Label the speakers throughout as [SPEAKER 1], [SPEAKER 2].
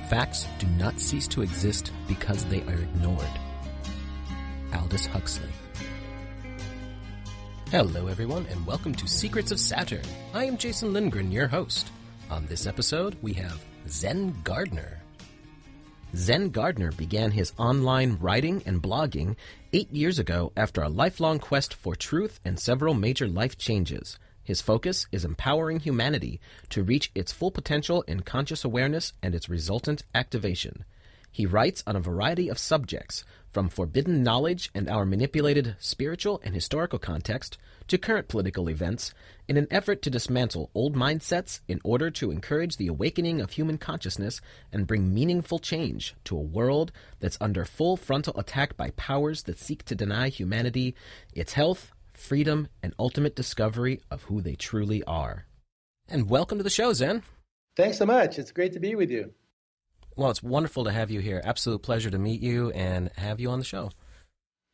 [SPEAKER 1] Facts do not cease to exist because they are ignored. Aldous Huxley. Hello everyone, and welcome to Secrets of Saturn. I am Jason Lindgren, your host. On this episode, we have Zen Gardner. Zen Gardner began his online writing and blogging 8 years ago after a lifelong quest for truth and several major life changes. His focus is empowering humanity to reach its full potential in conscious awareness and its resultant activation. He writes on a variety of subjects, from forbidden knowledge and our manipulated spiritual and historical context to current political events, in an effort to dismantle old mindsets in order to encourage the awakening of human consciousness and bring meaningful change to a world that's under full frontal attack by powers that seek to deny humanity its health, freedom, and ultimate discovery of who they truly are. And welcome to the show, Zen.
[SPEAKER 2] Thanks so much. It's great to be with you.
[SPEAKER 1] Well, it's wonderful to have you here. Absolute pleasure to meet you and have you on the show.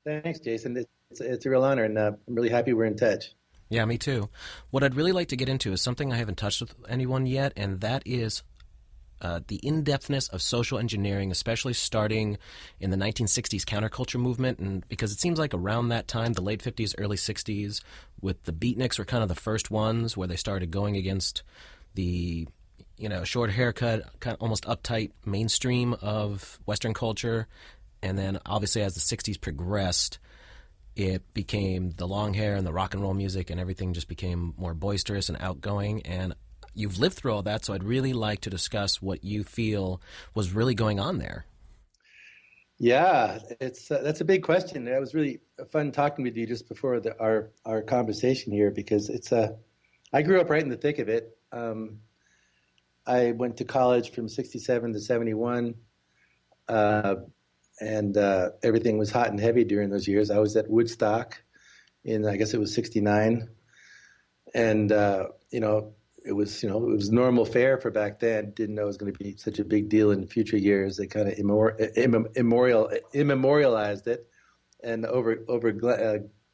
[SPEAKER 2] Thanks, Jason. It's a real honor, and I'm really happy we're in touch.
[SPEAKER 1] Yeah, me too. What I'd really like to get into is something I haven't touched with anyone yet, and that is the in-depthness of social engineering, especially starting in the 1960s counterculture movement, and because it seems like around that time, the late 50s, early 60s, with the beatniks were kind of the first ones where they started going against the, short haircut, kind of almost uptight mainstream of Western culture, and then obviously as the 60s progressed, it became the long hair and the rock and roll music, and everything just became more boisterous and outgoing, and you've lived through all that, so I'd really like to discuss what you feel was really going on there.
[SPEAKER 2] Yeah, that's a big question. It was really fun talking with you just before our conversation here, because I grew up right in the thick of it. I went to college from 67 to 71, and everything was hot and heavy during those years. I was at Woodstock in, I guess it was 69, and it was normal fare for back then. Didn't know it was going to be such a big deal in future years. They kind of immemorialized it and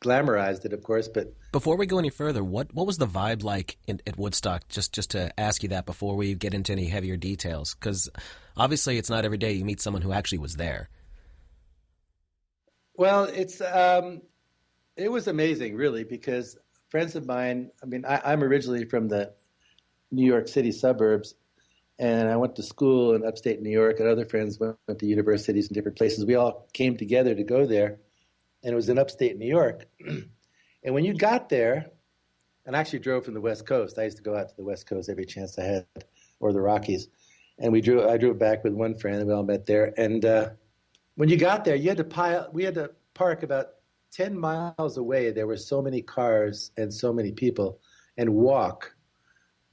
[SPEAKER 2] glamorized it, of course. But
[SPEAKER 1] before we go any further, what was the vibe like at Woodstock? Just to ask you that before we get into any heavier details, because obviously it's not every day you meet someone who actually was there.
[SPEAKER 2] Well, it was amazing, really, because friends of mine. I mean, I'm originally from the New York City suburbs, and I went to school in upstate New York, and other friends went to universities in different places. We all came together to go there, and it was in upstate New York. And when you got there, and I actually drove from the West Coast. I used to go out to the West Coast every chance I had, or the Rockies. And I drove back with one friend, and we all met there. And when you got there, we had to park about 10 miles away. There were so many cars and so many people, and walk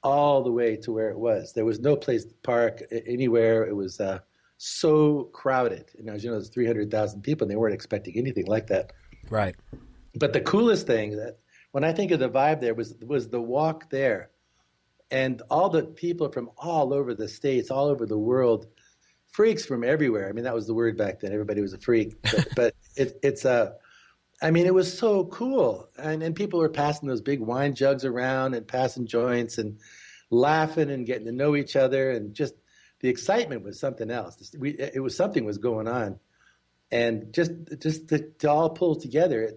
[SPEAKER 2] all the way to where it was. There was no place to park anywhere. It was so crowded. As you know, there's 300,000 people, and they weren't expecting anything like that.
[SPEAKER 1] Right.
[SPEAKER 2] But the coolest thing, that when I think of the vibe there, was the walk there, and all the people from all over the states, all over the world, freaks from everywhere. I mean, that was the word back then. Everybody was a freak. But it was so cool. And people were passing those big wine jugs around and passing joints and laughing and getting to know each other. And just the excitement was something else. It was something was going on. And just to all pull together,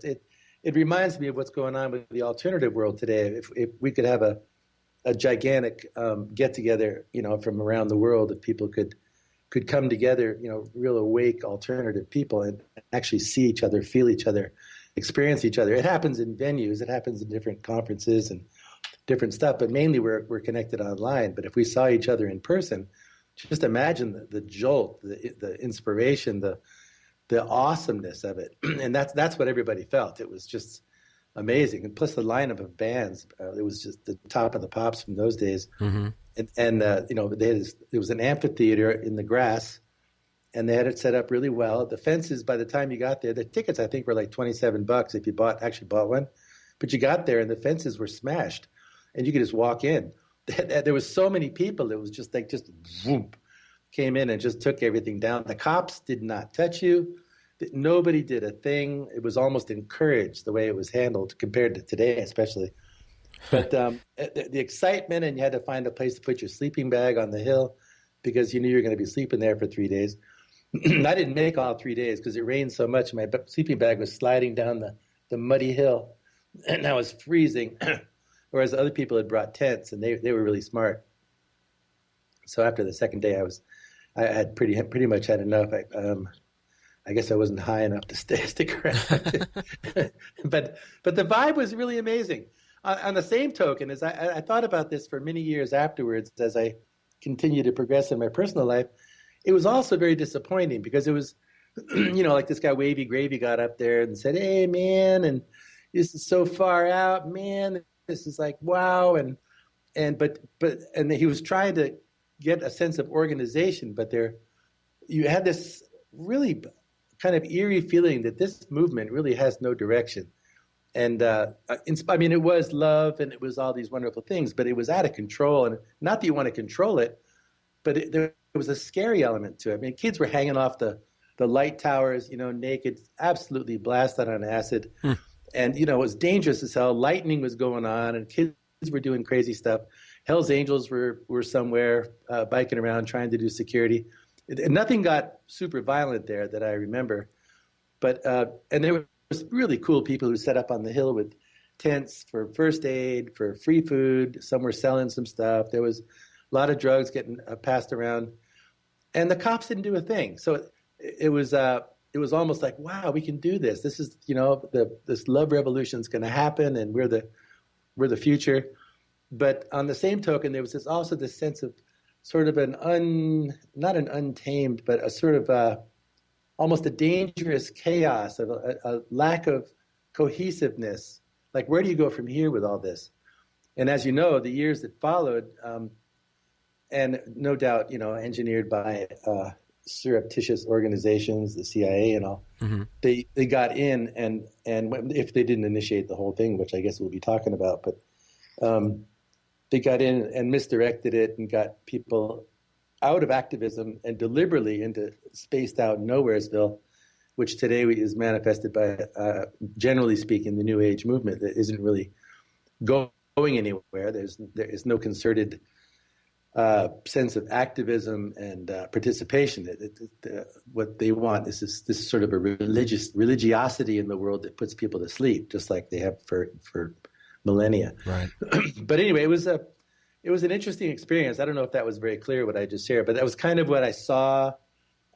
[SPEAKER 2] it reminds me of what's going on with the alternative world today. If we could have a gigantic get-together, from around the world, if people could come together, real awake alternative people, and actually see each other, feel each other, experience each other. It happens in venues. It happens in different conferences and different stuff, but mainly we're connected online. But if we saw each other in person, just imagine the jolt, the inspiration, the awesomeness of it. And that's what everybody felt. It was just amazing. And plus the lineup of bands, it was just the top of the pops from those days. Mm-hmm. And it was an amphitheater in the grass, and they had it set up really well. The fences, by the time you got there, the tickets I think were like $27 if you actually bought one. But you got there and the fences were smashed, and you could just walk in. There was so many people. It was just whoop, came in and just took everything down. The cops did not touch you. Nobody did a thing. It was almost encouraged the way it was handled compared to today, especially. But the excitement, and you had to find a place to put your sleeping bag on the hill because you knew you were going to be sleeping there for 3 days. I didn't make all 3 days because it rained so much. My sleeping bag was sliding down the muddy hill, and I was freezing. Whereas other people had brought tents, and they were really smart. So after the second day, I had pretty much had enough. I guess I wasn't high enough to stick around. but the vibe was really amazing. On the same token, as I thought about this for many years afterwards, as I continued to progress in my personal life, it was also very disappointing because it was, like this guy Wavy Gravy got up there and said, "Hey, man, and this is so far out, man. This is like wow." And he was trying to get a sense of organization, but you had this really kind of eerie feeling that this movement really has no direction. And it was love and it was all these wonderful things, but it was out of control. And not that you want to control it, but there was a scary element to it. I mean, kids were hanging off the light towers, naked, absolutely blasted on acid. And, it was dangerous as hell. Lightning was going on and kids were doing crazy stuff. Hell's Angels were somewhere biking around trying to do security. Nothing got super violent there that I remember. But and there was really cool people who set up on the hill with tents for first aid, for free food. Some were selling some stuff. There was a lot of drugs getting passed around. And the cops didn't do a thing. So it was almost like, wow, we can do this. This is, this love revolution is going to happen, and we're the future. But on the same token, there was also this sense of sort of not an untamed, but a sort of almost a dangerous chaos of a lack of cohesiveness. Like, where do you go from here with all this? And as you know, the years that followed, and no doubt, engineered by surreptitious organizations, the CIA and all, they got in, and if they didn't initiate the whole thing, which I guess we'll be talking about, but they got in and misdirected it and got people out of activism and deliberately into spaced out Nowheresville, which today is manifested by, generally speaking, the New Age movement that isn't really going anywhere. There is no concerted sense of activism and participation. What they want is this sort of a religiosity in the world that puts people to sleep, just like they have for millennia.
[SPEAKER 1] Right.
[SPEAKER 2] But anyway, it was an interesting experience. I don't know if that was very clear what I just shared, but that was kind of what I saw.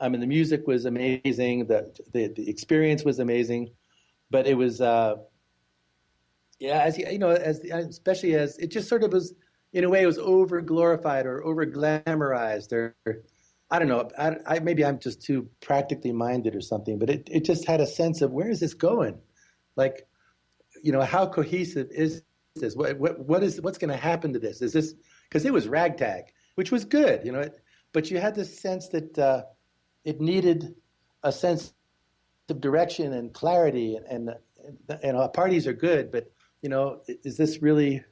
[SPEAKER 2] I mean, the music was amazing. The experience was amazing, but it was, especially as it just sort of was, in a way, it was over glorified or over glamorized, or I don't know. Maybe I'm just too practically minded or something, but it just had a sense of, where is this going? Like, how cohesive is this? What's going to happen to this? Is this, because it was ragtag, which was good, but you had this sense that it needed a sense of direction and clarity, and parties are good, but is this really?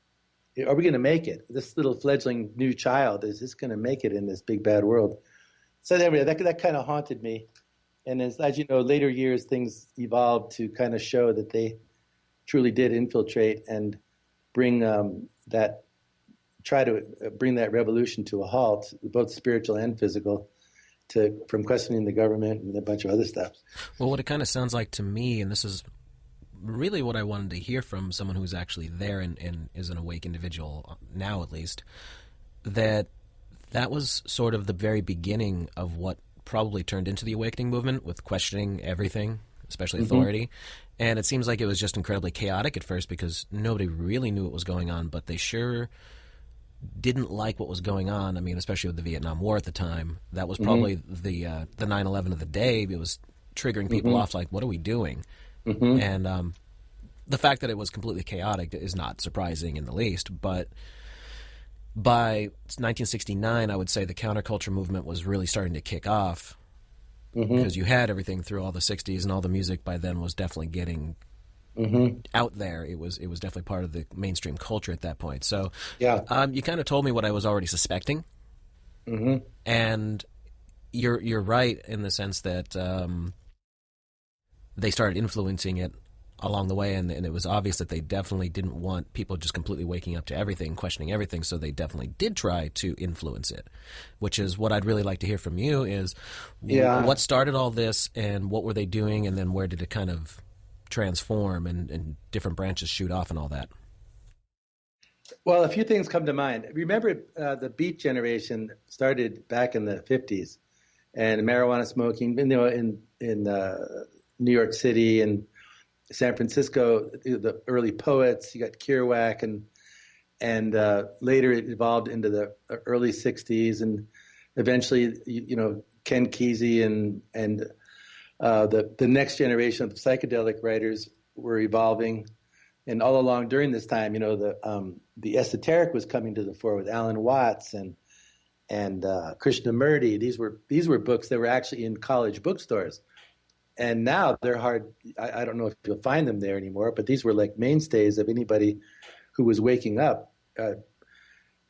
[SPEAKER 2] Are we going to make it? This little fledgling new child, is this going to make it in this big bad world? So anyway, that kind of haunted me. And as you know, later years things evolved to kind of show that they truly did infiltrate and bring try to bring that revolution to a halt, both spiritual and physical, from questioning the government and a bunch of other stuff.
[SPEAKER 1] Well, what it kind of sounds like to me, and this is really what I wanted to hear from someone who's actually there and is an awake individual now, at least, that was sort of the very beginning of what probably turned into the awakening movement, with questioning everything, especially authority. And it seems like it was just incredibly chaotic at first because nobody really knew what was going on, but they sure didn't like what was going on. I mean, especially with the Vietnam War at the time. That was probably the 9/11 of the day. It was triggering people off, like, what are we doing? And the fact that it was completely chaotic is not surprising in the least, but by 1969, I would say the counterculture movement was really starting to kick off, because you had everything through all the 60s, and all the music by then was definitely getting out there. It was definitely part of the mainstream culture at that point. So you kind of told me what I was already suspecting, and you're right in the sense that they started influencing it along the way, and it was obvious that they definitely didn't want people just completely waking up to everything, questioning everything, so they definitely did try to influence it, which is what I'd really like to hear from you is what started all this, and what were they doing, and then where did it kind of transform and different branches shoot off and all that?
[SPEAKER 2] Well, a few things come to mind. Remember, the Beat generation started back in the 50s, and marijuana smoking, in New York City and San Francisco, the early poets, you got Kerouac, and later it evolved into the early 60s, and eventually, Ken Kesey and the next generation of psychedelic writers were evolving. And all along during this time, the esoteric was coming to the fore with Alan Watts and Krishnamurti. These were books that were actually in college bookstores. And now they're hard. I don't know if you'll find them there anymore, but these were like mainstays of anybody who was waking up.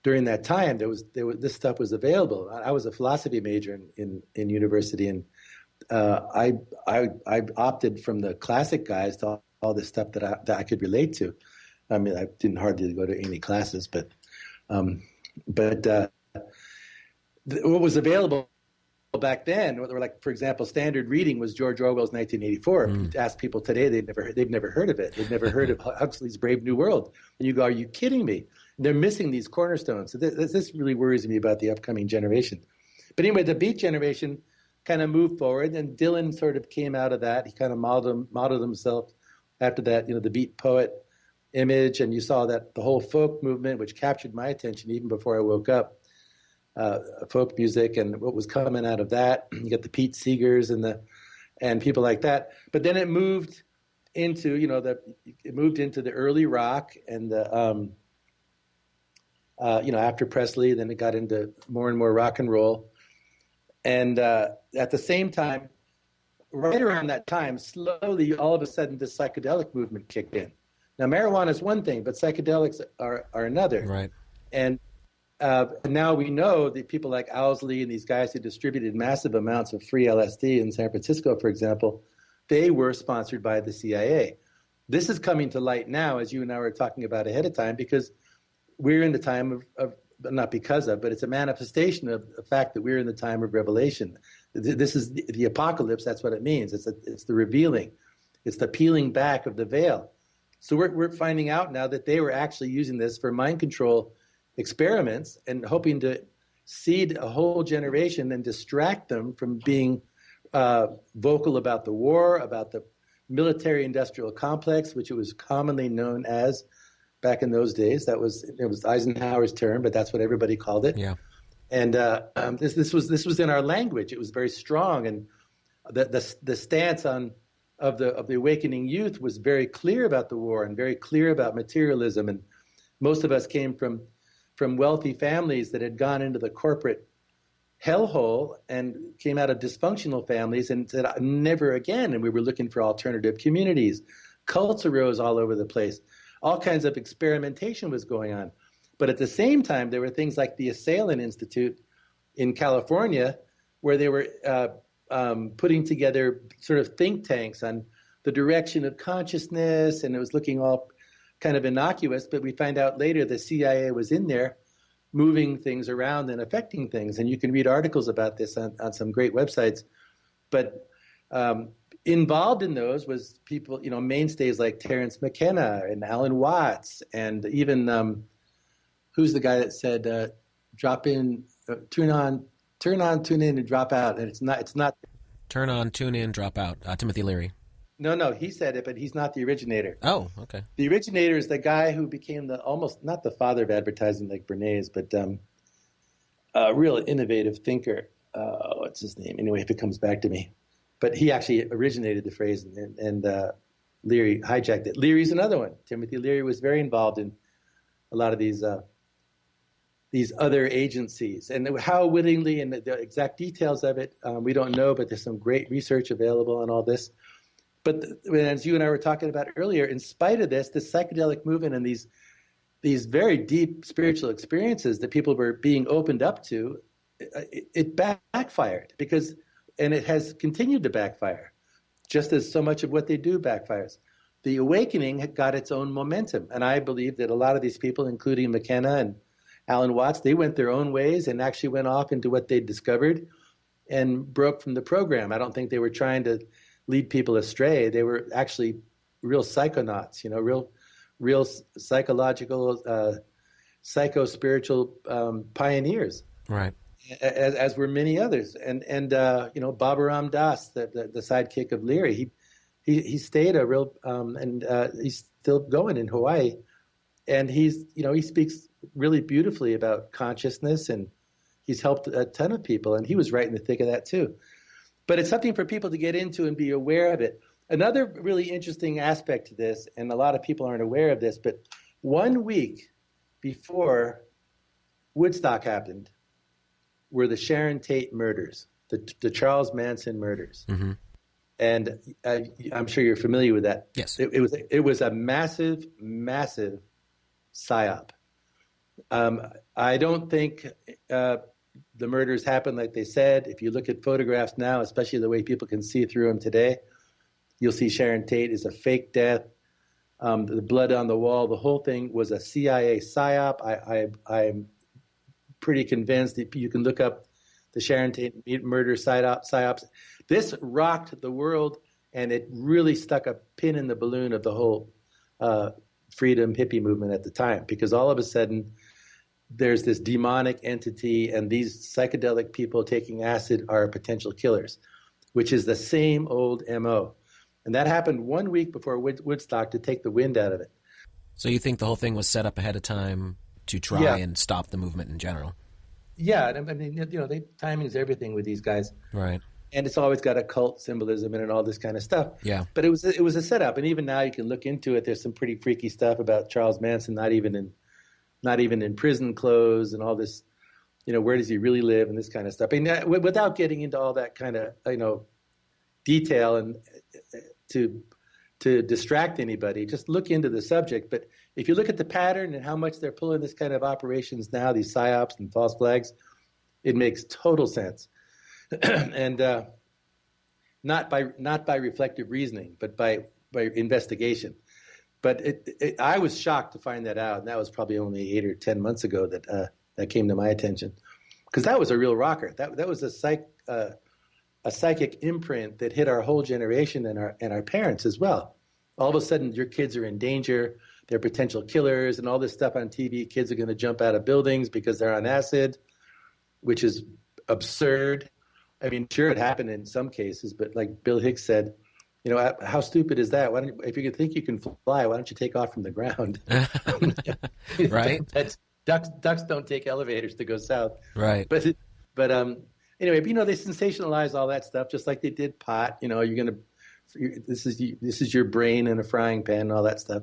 [SPEAKER 2] During that time, this stuff was available. I was a philosophy major in university, and I opted from the classic guys to all this stuff that I could relate to. I mean, I didn't hardly go to any classes, but what was available back then, like, for example, standard reading was George Orwell's 1984. If you ask people today, they've never heard of it. They've never heard of Huxley's Brave New World. And you go, are you kidding me? And they're missing these cornerstones. So this really worries me about the upcoming generation. But anyway, the Beat generation kind of moved forward, and Dylan sort of came out of that. He kind of modeled himself after that, the Beat poet image, and you saw that the whole folk movement, which captured my attention even before I woke up. Folk music and what was coming out of that. You get the Pete Seegers and people like that. But then it moved into the early rock and the after Presley. Then it got into more and more rock and roll. And at the same time, right around that time, slowly, all of a sudden, the psychedelic movement kicked in. Now, marijuana is one thing, but psychedelics are another.
[SPEAKER 1] Right.
[SPEAKER 2] And now we know that people like Owsley and these guys who distributed massive amounts of free LSD in San Francisco, for example, they were sponsored by the CIA. This is coming to light now, as you and I were talking about ahead of time, because we're in the time of not because of, but it's a manifestation of the fact that we're in the time of revelation. This is the apocalypse. That's what it means. It's the revealing. It's the peeling back of the veil. So we're finding out now that they were actually using this for mind control experiments and hoping to seed a whole generation and distract them from being vocal about the war, about the military-industrial complex, which it was commonly known as back in those days. It was Eisenhower's term, but that's what everybody called it.
[SPEAKER 1] Yeah.
[SPEAKER 2] And this was in our language. It was very strong, and the stance of the awakening youth was very clear about the war and very clear about materialism. And most of us came from wealthy families that had gone into the corporate hellhole and came out of dysfunctional families and said, never again. And we were looking for alternative communities. Cults arose all over the place. All kinds of experimentation was going on. But at the same time, there were things like the Assailant Institute in California, where they were putting together sort of think tanks on the direction of consciousness, and it was looking all kind of innocuous, but we find out later the CIA was in there moving things around and affecting things. And you can read articles about this on some great websites. But involved in those was people, mainstays like Terence McKenna and Alan Watts, and even who's the guy that said, drop in, tune on, tune in, and drop out. And it's not.
[SPEAKER 1] Turn on, tune in, drop out. Timothy Leary.
[SPEAKER 2] No, he said it, but he's not the originator.
[SPEAKER 1] Oh, okay.
[SPEAKER 2] The originator is the guy who became almost not the father of advertising like Bernays, but a real innovative thinker. What's his name? Anyway, if it comes back to me. But he actually originated the phrase, and Leary hijacked it. Leary's another one. Timothy Leary was very involved in a lot of these other agencies. And how willingly, and the exact details of it, we don't know, but there's some great research available on all this. But as you and I were talking about earlier, in spite of this psychedelic movement and these very deep spiritual experiences that people were being opened up to, it backfired and it has continued to backfire, just as so much of what they do backfires. the awakening had got its own momentum. And I believe that a lot of these people, including McKenna and Alan Watts, they went their own ways and actually went off into what they discovered and broke from the program. I don't think they were trying to lead people astray. They were actually real psychonauts, real psychological, psycho-spiritual pioneers.
[SPEAKER 1] Right.
[SPEAKER 2] As were many others. And Baba Ram Das, the sidekick of Leary, he stayed a real, he's still going in Hawaii. And he speaks really beautifully about consciousness, and he's helped a ton of people, and he was right in the thick of that too. But it's something for people to get into and be aware of it. Another really interesting aspect to this, and a lot of people aren't aware of this, but 1 week before Woodstock happened were the Sharon Tate murders, the Charles Manson murders.
[SPEAKER 1] Mm-hmm.
[SPEAKER 2] And I'm sure you're familiar with that.
[SPEAKER 1] Yes.
[SPEAKER 2] It was a massive, massive psyop. I don't think the murders happened like they said. If you look at photographs now, especially the way people can see through them today, you'll see Sharon Tate is a fake death. The blood on the wall, the whole thing was a CIA psyop. I'm pretty convinced that you can look up the Sharon Tate murder psyops. This rocked the world, and it really stuck a pin in the balloon of the whole freedom hippie movement at the time, because all of a sudden there's this demonic entity, and these psychedelic people taking acid are potential killers, which is the same old MO. And that happened 1 week before Woodstock to take the wind out of it.
[SPEAKER 1] So you think the whole thing was set up ahead of time to try and stop the movement in general? Yeah,
[SPEAKER 2] I mean, timing is everything with these guys.
[SPEAKER 1] Right.
[SPEAKER 2] And it's always got occult symbolism in it and all this kind of stuff.
[SPEAKER 1] Yeah.
[SPEAKER 2] But it was a setup, and even now you can look into it. There's some pretty freaky stuff about Charles Manson not even in prison clothes and all this. Where does he really live and this kind of stuff. I mean, without getting into all that kind of detail and to distract anybody, just look into the subject. But if you look at the pattern and how much they're pulling this kind of operations now, these psyops and false flags, it makes total sense. And not by reflective reasoning, but by investigation. But I was shocked to find that out, and that was probably only 8 or 10 months ago that came to my attention, because that was a real rocker. That was a psychic imprint that hit our whole generation and our parents as well. All of a sudden, your kids are in danger. They're potential killers, and all this stuff on TV. Kids are going to jump out of buildings because they're on acid, which is absurd. I mean, sure, it happened in some cases, but like Bill Hicks said, how stupid is that? If you think you can fly, why don't you take off from the ground?
[SPEAKER 1] Right.
[SPEAKER 2] Ducks don't take elevators to go south.
[SPEAKER 1] Right.
[SPEAKER 2] But anyway, they sensationalize all that stuff, just like they did pot. This is your brain in a frying pan and all that stuff.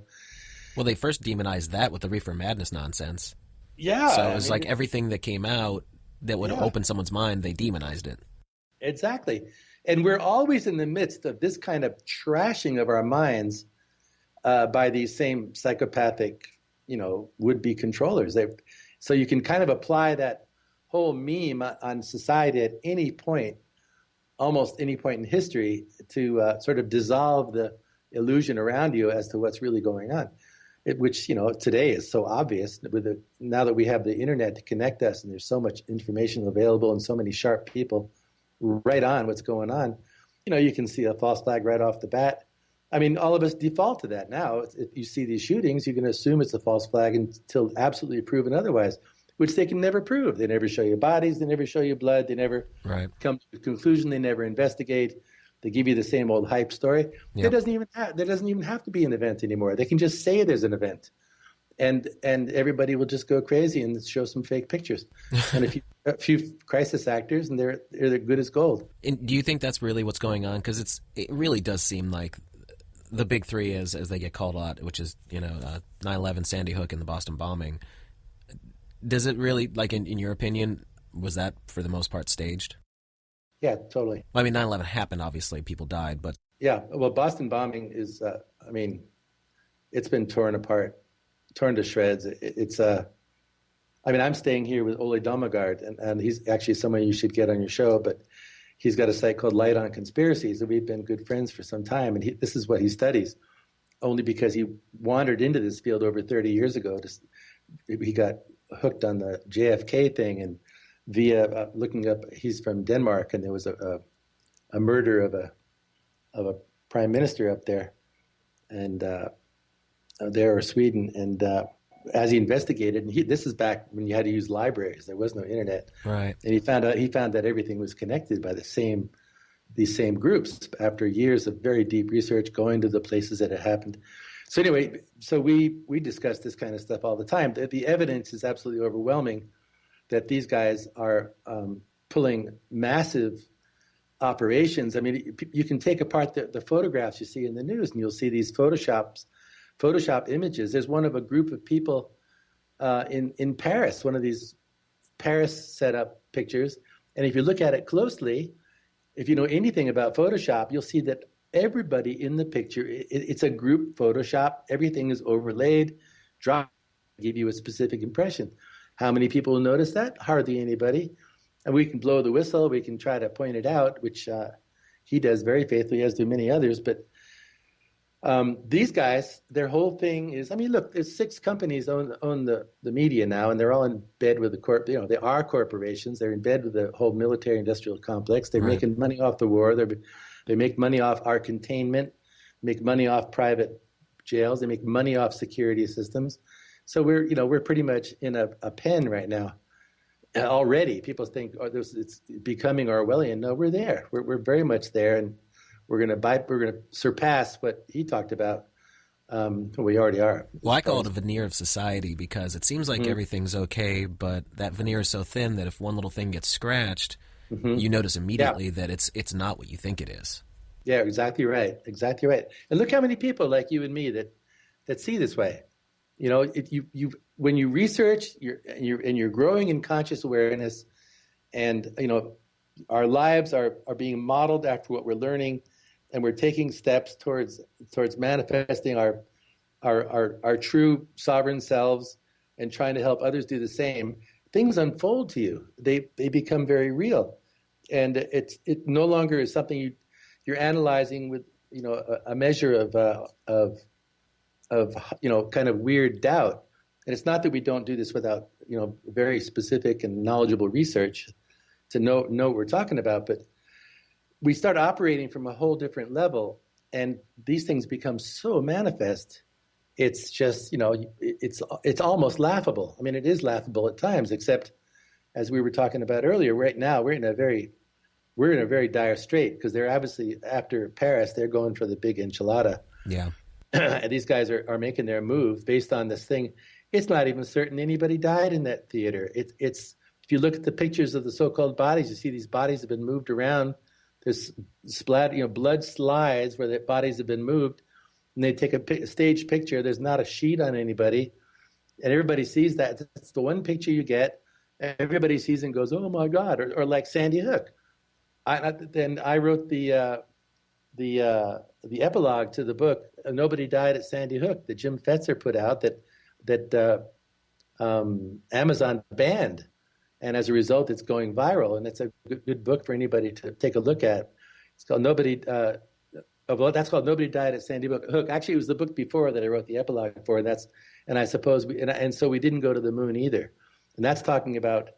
[SPEAKER 1] Well, they first demonized that with the reefer madness nonsense.
[SPEAKER 2] Yeah.
[SPEAKER 1] So it was like everything that came out that would open someone's mind, they demonized it.
[SPEAKER 2] Exactly. And we're always in the midst of this kind of trashing of our minds by these same psychopathic, would-be controllers. So you can kind of apply that whole meme on society at any point, almost any point in history, to sort of dissolve the illusion around you as to what's really going on, which today is so obvious now that we have the internet to connect us, and there's so much information available and so many sharp people right on what's going on. You can see a false flag right off the bat. I mean, all of us default to that now. If you see these shootings, you can assume it's a false flag until absolutely proven otherwise, which they can never prove. They never show you bodies. They never show you blood. They never come to a conclusion. They never investigate. They give you the same old hype story. Yep. There doesn't even have to be an event anymore. They can just say there's an event, and everybody will just go crazy and show some fake pictures and a few crisis actors, and they're good as gold.
[SPEAKER 1] And do you think that's really what's going on? Because it really does seem like the big three, as they get called out, which is 9/11, Sandy Hook, and the Boston bombing. Does it really, like in your opinion, was that for the most part staged?
[SPEAKER 2] Yeah, totally.
[SPEAKER 1] Well, I mean, 9/11 happened, obviously, people died, but...
[SPEAKER 2] Yeah, well, Boston bombing is, it's been torn apart, torn to shreds. I'm staying here with Ole Domagard, and he's actually someone you should get on your show, but he's got a site called Light on Conspiracies, and we've been good friends for some time, and this is what he studies. only because he wandered into this field over 30 years ago. He got hooked on the JFK thing, and via looking up, he's from Denmark, and there was a murder of a prime minister up there, and there or Sweden, and as he investigated, and this is back when you had to use libraries, there was no internet,
[SPEAKER 1] right?
[SPEAKER 2] And he found that everything was connected by these same groups after years of very deep research, going to the places that it happened. So anyway, so we discuss this kind of stuff all the time. The evidence is absolutely overwhelming that these guys are pulling massive operations. I mean, you can take apart the photographs you see in the news, and you'll see these Photoshop images. There's one of a group of people in Paris, one of these Paris setup pictures. And if you look at it closely, if you know anything about Photoshop, you'll see that everybody in the picture, it's a group Photoshop. Everything is overlaid, dropped, give you a specific impression. How many people will notice that? Hardly anybody. And we can blow the whistle. We can try to point it out, which he does very faithfully, as do many others. But these guys, their whole thing is, I mean, look, there's 6 companies own the media now, and they're all in bed with the they are corporations. They're in bed with the whole military-industrial complex. They're making money off the war. They make money off our containment, make money off private jails. They make money off security systems. So we're pretty much in a pen right now. Already, people think it's becoming Orwellian. No, we're there. We're very much there, and we're going to surpass what he talked about. We already are.
[SPEAKER 1] Well, I call it a veneer of society because it seems like everything's okay, but that veneer is so thin that if one little thing gets scratched, you notice immediately that it's not what you think it is.
[SPEAKER 2] Yeah, exactly right. Exactly right. And look how many people like you and me that see this way. You know, when you research, you're growing in conscious awareness, and our lives are being modeled after what we're learning, and we're taking steps towards manifesting our true sovereign selves and trying to help others do the same. Things unfold to you. They become very real, and it no longer is something you're analyzing with a measure of kind of weird doubt. And it's not that we don't do this without very specific and knowledgeable research to know what we're talking about, but we start operating from a whole different level, and these things become so manifest. It's just it's almost laughable. I mean, it is laughable at times, except as we were talking about earlier. Right now, we're in a very dire strait because they're obviously, after Paris, they're going for the big enchilada.
[SPEAKER 1] Yeah.
[SPEAKER 2] And these guys are making their move based on this thing. It's not even certain anybody died in that theater. It's if you look at the pictures of the so-called bodies, you see these bodies have been moved around. There's blood slides where the bodies have been moved, and they take a stage picture. There's not a sheet on anybody, and everybody sees that. It's the one picture you get. Everybody sees and goes, "Oh my God!" Or like Sandy Hook. I wrote the epilogue to the book, Nobody Died at Sandy Hook, that Jim Fetzer put out, that Amazon banned. And as a result, it's going viral. And it's a good book for anybody to take a look at. It's called that's called Nobody Died at Sandy Hook. Actually, it was the book before that I wrote the epilogue for. And I suppose, and so we didn't go to the moon either. And that's talking about,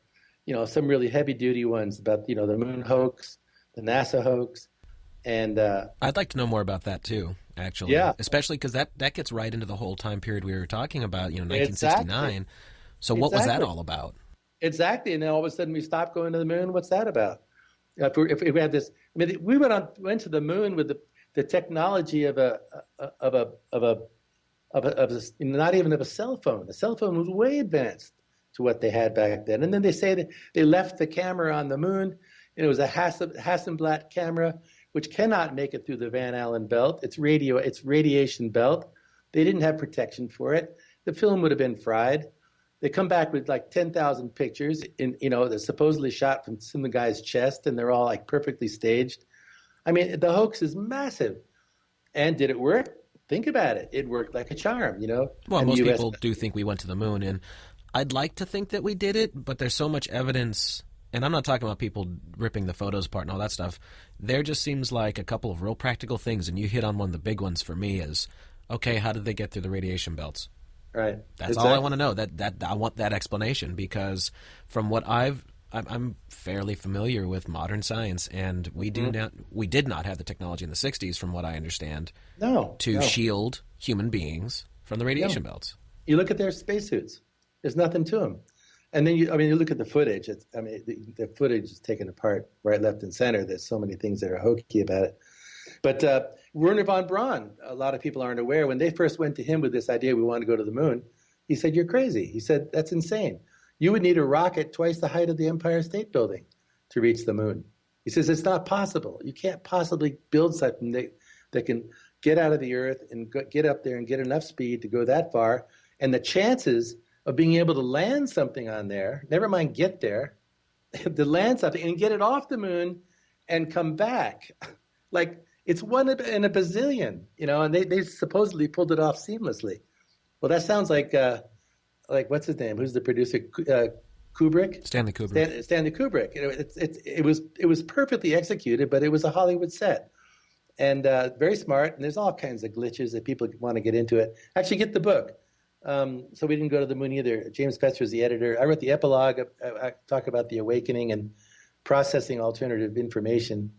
[SPEAKER 2] some really heavy duty ones about, the moon hoax, the NASA hoax. And
[SPEAKER 1] I'd like to know more about that too, actually.
[SPEAKER 2] Yeah.
[SPEAKER 1] Especially because that gets right into the whole time period we were talking about, 1969.
[SPEAKER 2] Exactly.
[SPEAKER 1] So what was that all about?
[SPEAKER 2] Exactly. And then all of a sudden we stopped going to the moon. What's that about? If we had this, I mean, we went to the moon with the technology of not even of a cell phone. The cell phone was way advanced to what they had back then. And then they say that they left the camera on the moon, and it was a Hasselblad camera, which cannot make it through the Van Allen belt. It's radiation belt. They didn't have protection for it. The film would have been fried. They come back with like 10,000 pictures they're supposedly shot from some guy's chest, and they're all like perfectly staged. I mean, the hoax is massive. And did it work? Think about it. It worked like a charm,
[SPEAKER 1] Well, most people do think we went to the moon, and I'd like to think that we did it, but there's so much evidence. And I'm not talking about people ripping the photos apart and all that stuff. There just seems like a couple of real practical things, and you hit on one of the big ones for me is Okay, how did they get through the radiation belts?
[SPEAKER 2] Right.
[SPEAKER 1] That's all I want to know. That I want that explanation, because from what I'm fairly familiar with modern science, and we did not have the technology in the 60s, from what I understand, to shield human beings from the radiation belts.
[SPEAKER 2] You look at their spacesuits. There's nothing to them. And then you look at the footage. The footage is taken apart right, left, and center. There's so many things that are hokey about it. But Werner von Braun, a lot of people aren't aware, when they first went to him with this idea, we want to go to the moon, he said, "You're crazy." He said, "That's insane. You would need a rocket twice the height of the Empire State Building to reach the moon." He says, "It's not possible. You can't possibly build something that can get out of the Earth and get up there and get enough speed to go that far. And the chances of being able to land something on there, never mind get there, to land something and get it off the moon and come back, like it's one in a bazillion, and they supposedly pulled it off seamlessly." Well, that sounds like what's his name? Who's the producer? Kubrick?
[SPEAKER 1] Stanley Kubrick.
[SPEAKER 2] Stanley Kubrick. It was perfectly executed, but it was a Hollywood set. And very smart, and there's all kinds of glitches that people want to get into it. Actually, get the book. So we didn't go to the moon either. James Fetzer is the editor. I wrote the epilogue. I talk about the awakening and processing alternative information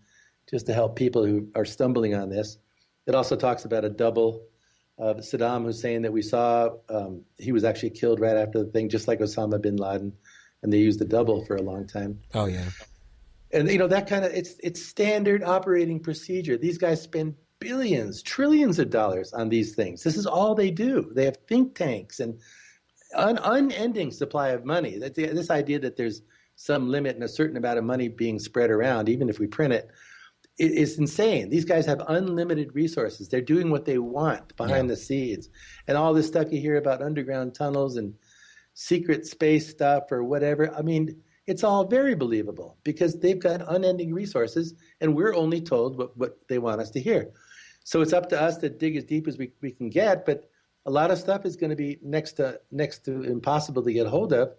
[SPEAKER 2] just to help people who are stumbling on this. It also talks about a double of Saddam Hussein that we saw. He was actually killed right after the thing, just like Osama bin Laden, and they used the double for a long time.
[SPEAKER 1] Oh, yeah.
[SPEAKER 2] And, that kind of, it's standard operating procedure. These guys spend billions, trillions of dollars on these things. This is all they do. They have think tanks and an unending supply of money. This idea that there's some limit and a certain amount of money being spread around, even if we print it, it's insane. These guys have unlimited resources. They're doing what they want behind the scenes. And all this stuff you hear about underground tunnels and secret space stuff or whatever, I mean, it's all very believable because they've got unending resources and we're only told what they want us to hear. So it's up to us to dig as deep as we can get, but a lot of stuff is going to be next to impossible to get hold of.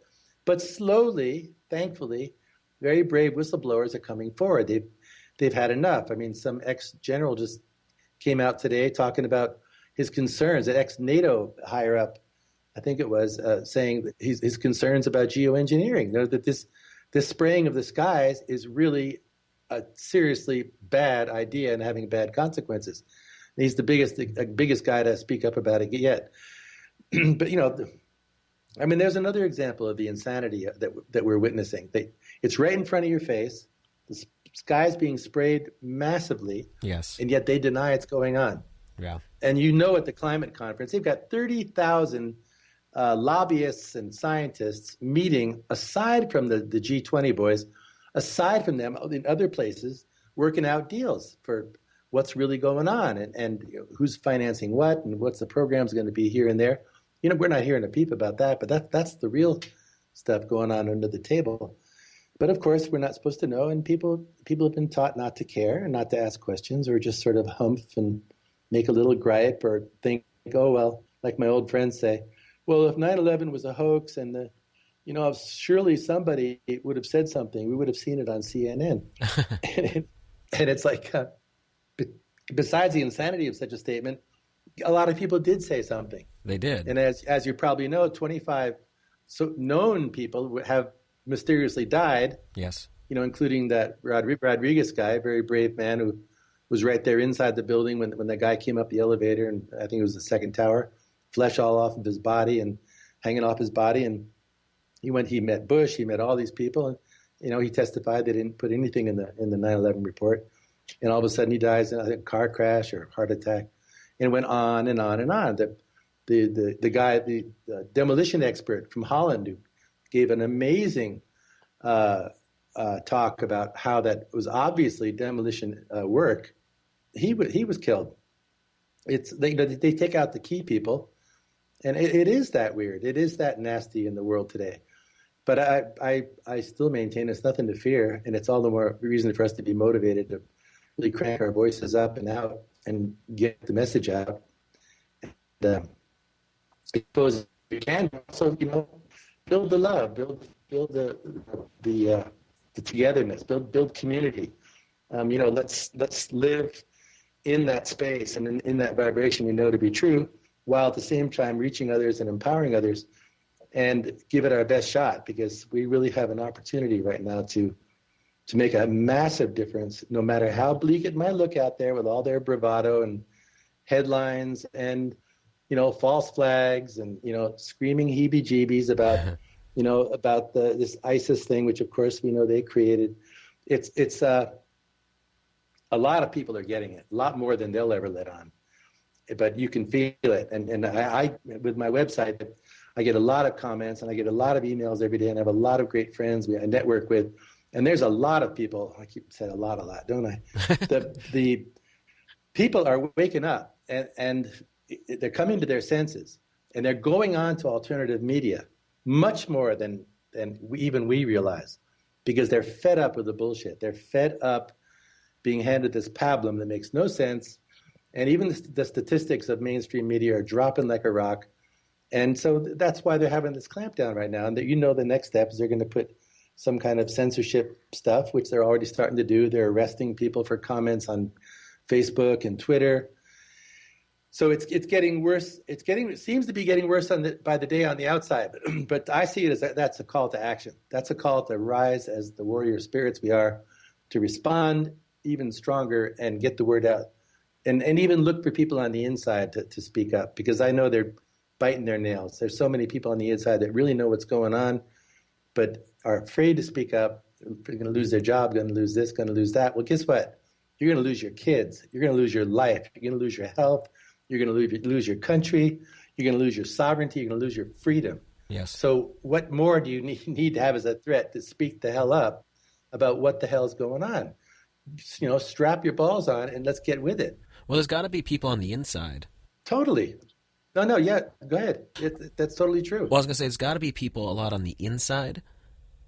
[SPEAKER 2] But slowly, thankfully, very brave whistleblowers are coming forward. They've had enough. I mean, some ex-general just came out today talking about his concerns, an ex-NATO higher up, I think it was, saying that his concerns about geoengineering, that this spraying of the skies is really a seriously bad idea and having bad consequences. And he's the biggest guy to speak up about it yet. But, I mean, there's another example of the insanity that we're witnessing. It's right in front of your face. The sky's being sprayed massively.
[SPEAKER 1] Yes.
[SPEAKER 2] And yet they deny it's going on.
[SPEAKER 1] Yeah.
[SPEAKER 2] And at the climate conference, they've got 30,000 lobbyists and scientists meeting aside from the G20 boys, aside from them in other places, working out deals for what's really going on and who's financing what and what's the program's going to be here and there. We're not hearing a peep about that, but that's the real stuff going on under the table. But of course, we're not supposed to know, and people have been taught not to care and not to ask questions or just sort of humph and make a little gripe or think, oh, well, like my old friends say, well, if 9/11 was a hoax and surely somebody would have said something, we would have seen it on CNN. and it's like, besides the insanity of such a statement, a lot of people did say something.
[SPEAKER 1] They did.
[SPEAKER 2] And as you probably know, 25 known people have mysteriously died.
[SPEAKER 1] Yes.
[SPEAKER 2] Including that Rodriguez guy, a very brave man who was right there inside the building when the guy came up the elevator, and I think it was the second tower, flesh all off of his body and hanging off his body. And he met Bush, he met all these people, and he testified they didn't put anything in the 9/11 report. And all of a sudden he dies in a car crash or heart attack. And it went on and on and on. The guy, the demolition expert from Holland, who gave an amazing talk about how that was obviously demolition work, he was killed. They take out the key people, and it is that weird. It is that nasty in the world today. But I still maintain there's nothing to fear, and it's all the more reason for us to be motivated to really crank our voices up and out and get the message out. And I suppose we can also, build the love, build the togetherness, build community. Let's live in that space and in that vibration we know to be true, while at the same time reaching others and empowering others, and give it our best shot, because we really have an opportunity right now to make a massive difference, no matter how bleak it might look out there with all their bravado and headlines and, false flags and, screaming heebie-jeebies about, about this ISIS thing, which of course we know they created. It's a lot of people are getting it, a lot more than they'll ever let on. But you can feel it. And I with my website, I get a lot of comments and I get a lot of emails every day, and I have a lot of great friends I network with. And there's a lot of people, I keep saying a lot, don't I? The people are waking up and they're coming to their senses, and they're going on to alternative media much more than even we realize, because they're fed up with the bullshit. They're fed up being handed this pablum that makes no sense. And even the statistics of mainstream media are dropping like a rock. And so that's why they're having this clampdown right now. And the next step is they're going to put some kind of censorship stuff, which they're already starting to do. They're arresting people for comments on Facebook and Twitter. So it's getting worse. It seems to be getting worse by the day on the outside. But I see it as that's a call to action. That's a call to rise as the warrior spirits we are, to respond even stronger and get the word out. And even look for people on the inside to speak up, because I know they're biting their nails. There's so many people on the inside that really know what's going on, but are afraid to speak up. They're going to lose their job, going to lose this, going to lose that. Well, guess what? You're going to lose your kids. You're going to lose your life. You're going to lose your health. You're going to lose your country. You're going to lose your sovereignty. You're going to lose your freedom.
[SPEAKER 1] Yes.
[SPEAKER 2] So what more do you need to have as a threat to speak the hell up about what the hell's going on? Strap your balls on and let's get with it.
[SPEAKER 1] Well, there's got to be people on the inside.
[SPEAKER 2] Totally. No, yeah, go ahead. That's totally true.
[SPEAKER 1] Well, I was going to say, there's got to be people a lot on the inside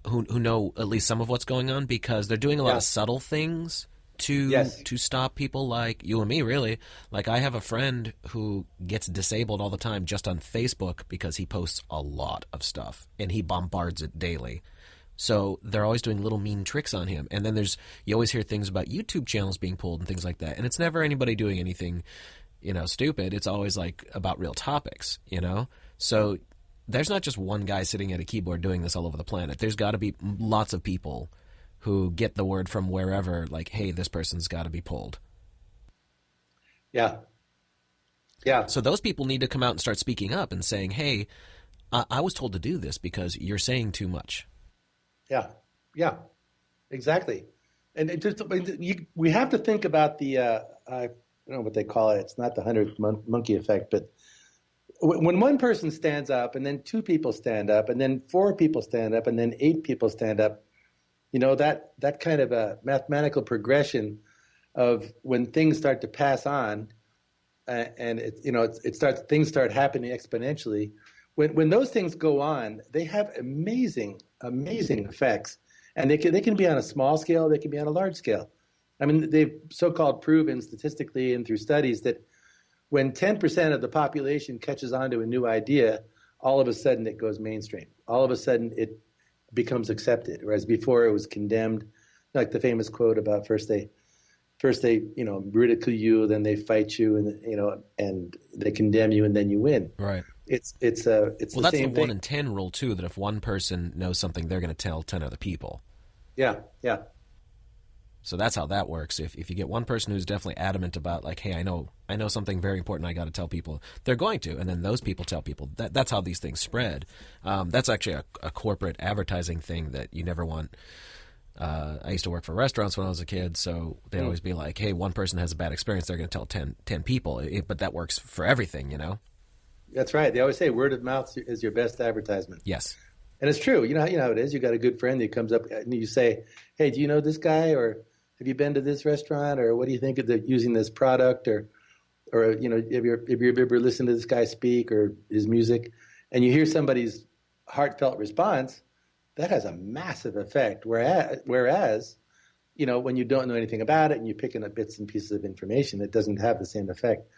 [SPEAKER 1] who know at least some of what's going on, because they're doing a lot of subtle things to stop people like you and me, really. Like, I have a friend who gets disabled all the time just on Facebook because he posts a lot of stuff, and he bombards it daily. So they're always doing little mean tricks on him. And then you always hear things about YouTube channels being pulled and things like that. And it's never anybody doing anything, stupid. It's always like about real topics, So there's not just one guy sitting at a keyboard doing this all over the planet. There's got to be lots of people who get the word from wherever, like, hey, this person's got to be pulled.
[SPEAKER 2] Yeah. Yeah.
[SPEAKER 1] So those people need to come out and start speaking up and saying, hey, I was told to do this because you're saying too much.
[SPEAKER 2] Yeah, exactly. And we have to think about the, I don't know what they call it. It's not the 100th monkey effect, but when one person stands up and then 2 people stand up and then 4 people stand up and then 8 people stand up, that kind of a mathematical progression of when things start to pass on and things start happening exponentially. When those things go on, they have amazing effects, and they can be on a small scale, they can be on a large scale. I mean, they've so-called proven statistically and through studies that when 10% of the population catches on to a new idea, all of a sudden it goes mainstream. All of a sudden it becomes accepted, whereas before it was condemned. Like the famous quote about first they ridicule you, then they fight you, and they condemn you, and then you win.
[SPEAKER 1] Right.
[SPEAKER 2] It's the same thing.
[SPEAKER 1] Well, that's the 1 in 10 rule too. That if one person knows something, they're going to tell 10 other people.
[SPEAKER 2] Yeah.
[SPEAKER 1] So that's how that works. If you get one person who's definitely adamant about, like, hey, I know something very important, I got to tell people, they're going to, and then those people tell people. That's how these things spread. That's actually a corporate advertising thing that you never want. I used to work for restaurants when I was a kid, so they'd always be like, hey, one person has a bad experience, they're going to tell 10 people. But that works for everything,
[SPEAKER 2] That's right. They always say word of mouth is your best advertisement.
[SPEAKER 1] Yes.
[SPEAKER 2] And it's true. You know how it is. You got a good friend that comes up and you say, hey, do you know this guy? Or have you been to this restaurant? Or what do you think of using this product? Or have you ever listened to this guy speak or his music? And you hear somebody's heartfelt response, that has a massive effect. Whereas, when you don't know anything about it and you're picking up bits and pieces of information, it doesn't have the same effect.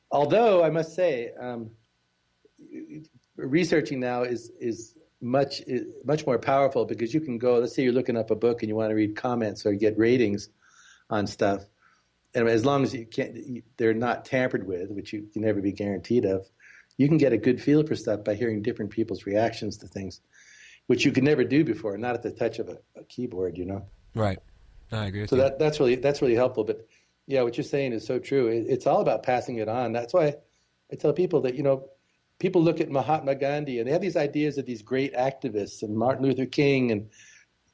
[SPEAKER 2] Although I must say, researching now is much more powerful, because you can go, let's say you're looking up a book and you want to read comments or get ratings on stuff. and as long as they're not tampered with, which you can never be guaranteed of, you can get a good feel for stuff by hearing different people's reactions to things, which you could never do before, not at the touch of a keyboard,
[SPEAKER 1] Right. I agree with
[SPEAKER 2] so
[SPEAKER 1] you.
[SPEAKER 2] that's really helpful. But yeah, what you're saying is so true. It's all about passing it on. That's why I tell people that, people look at Mahatma Gandhi and they have these ideas of these great activists and Martin Luther King, and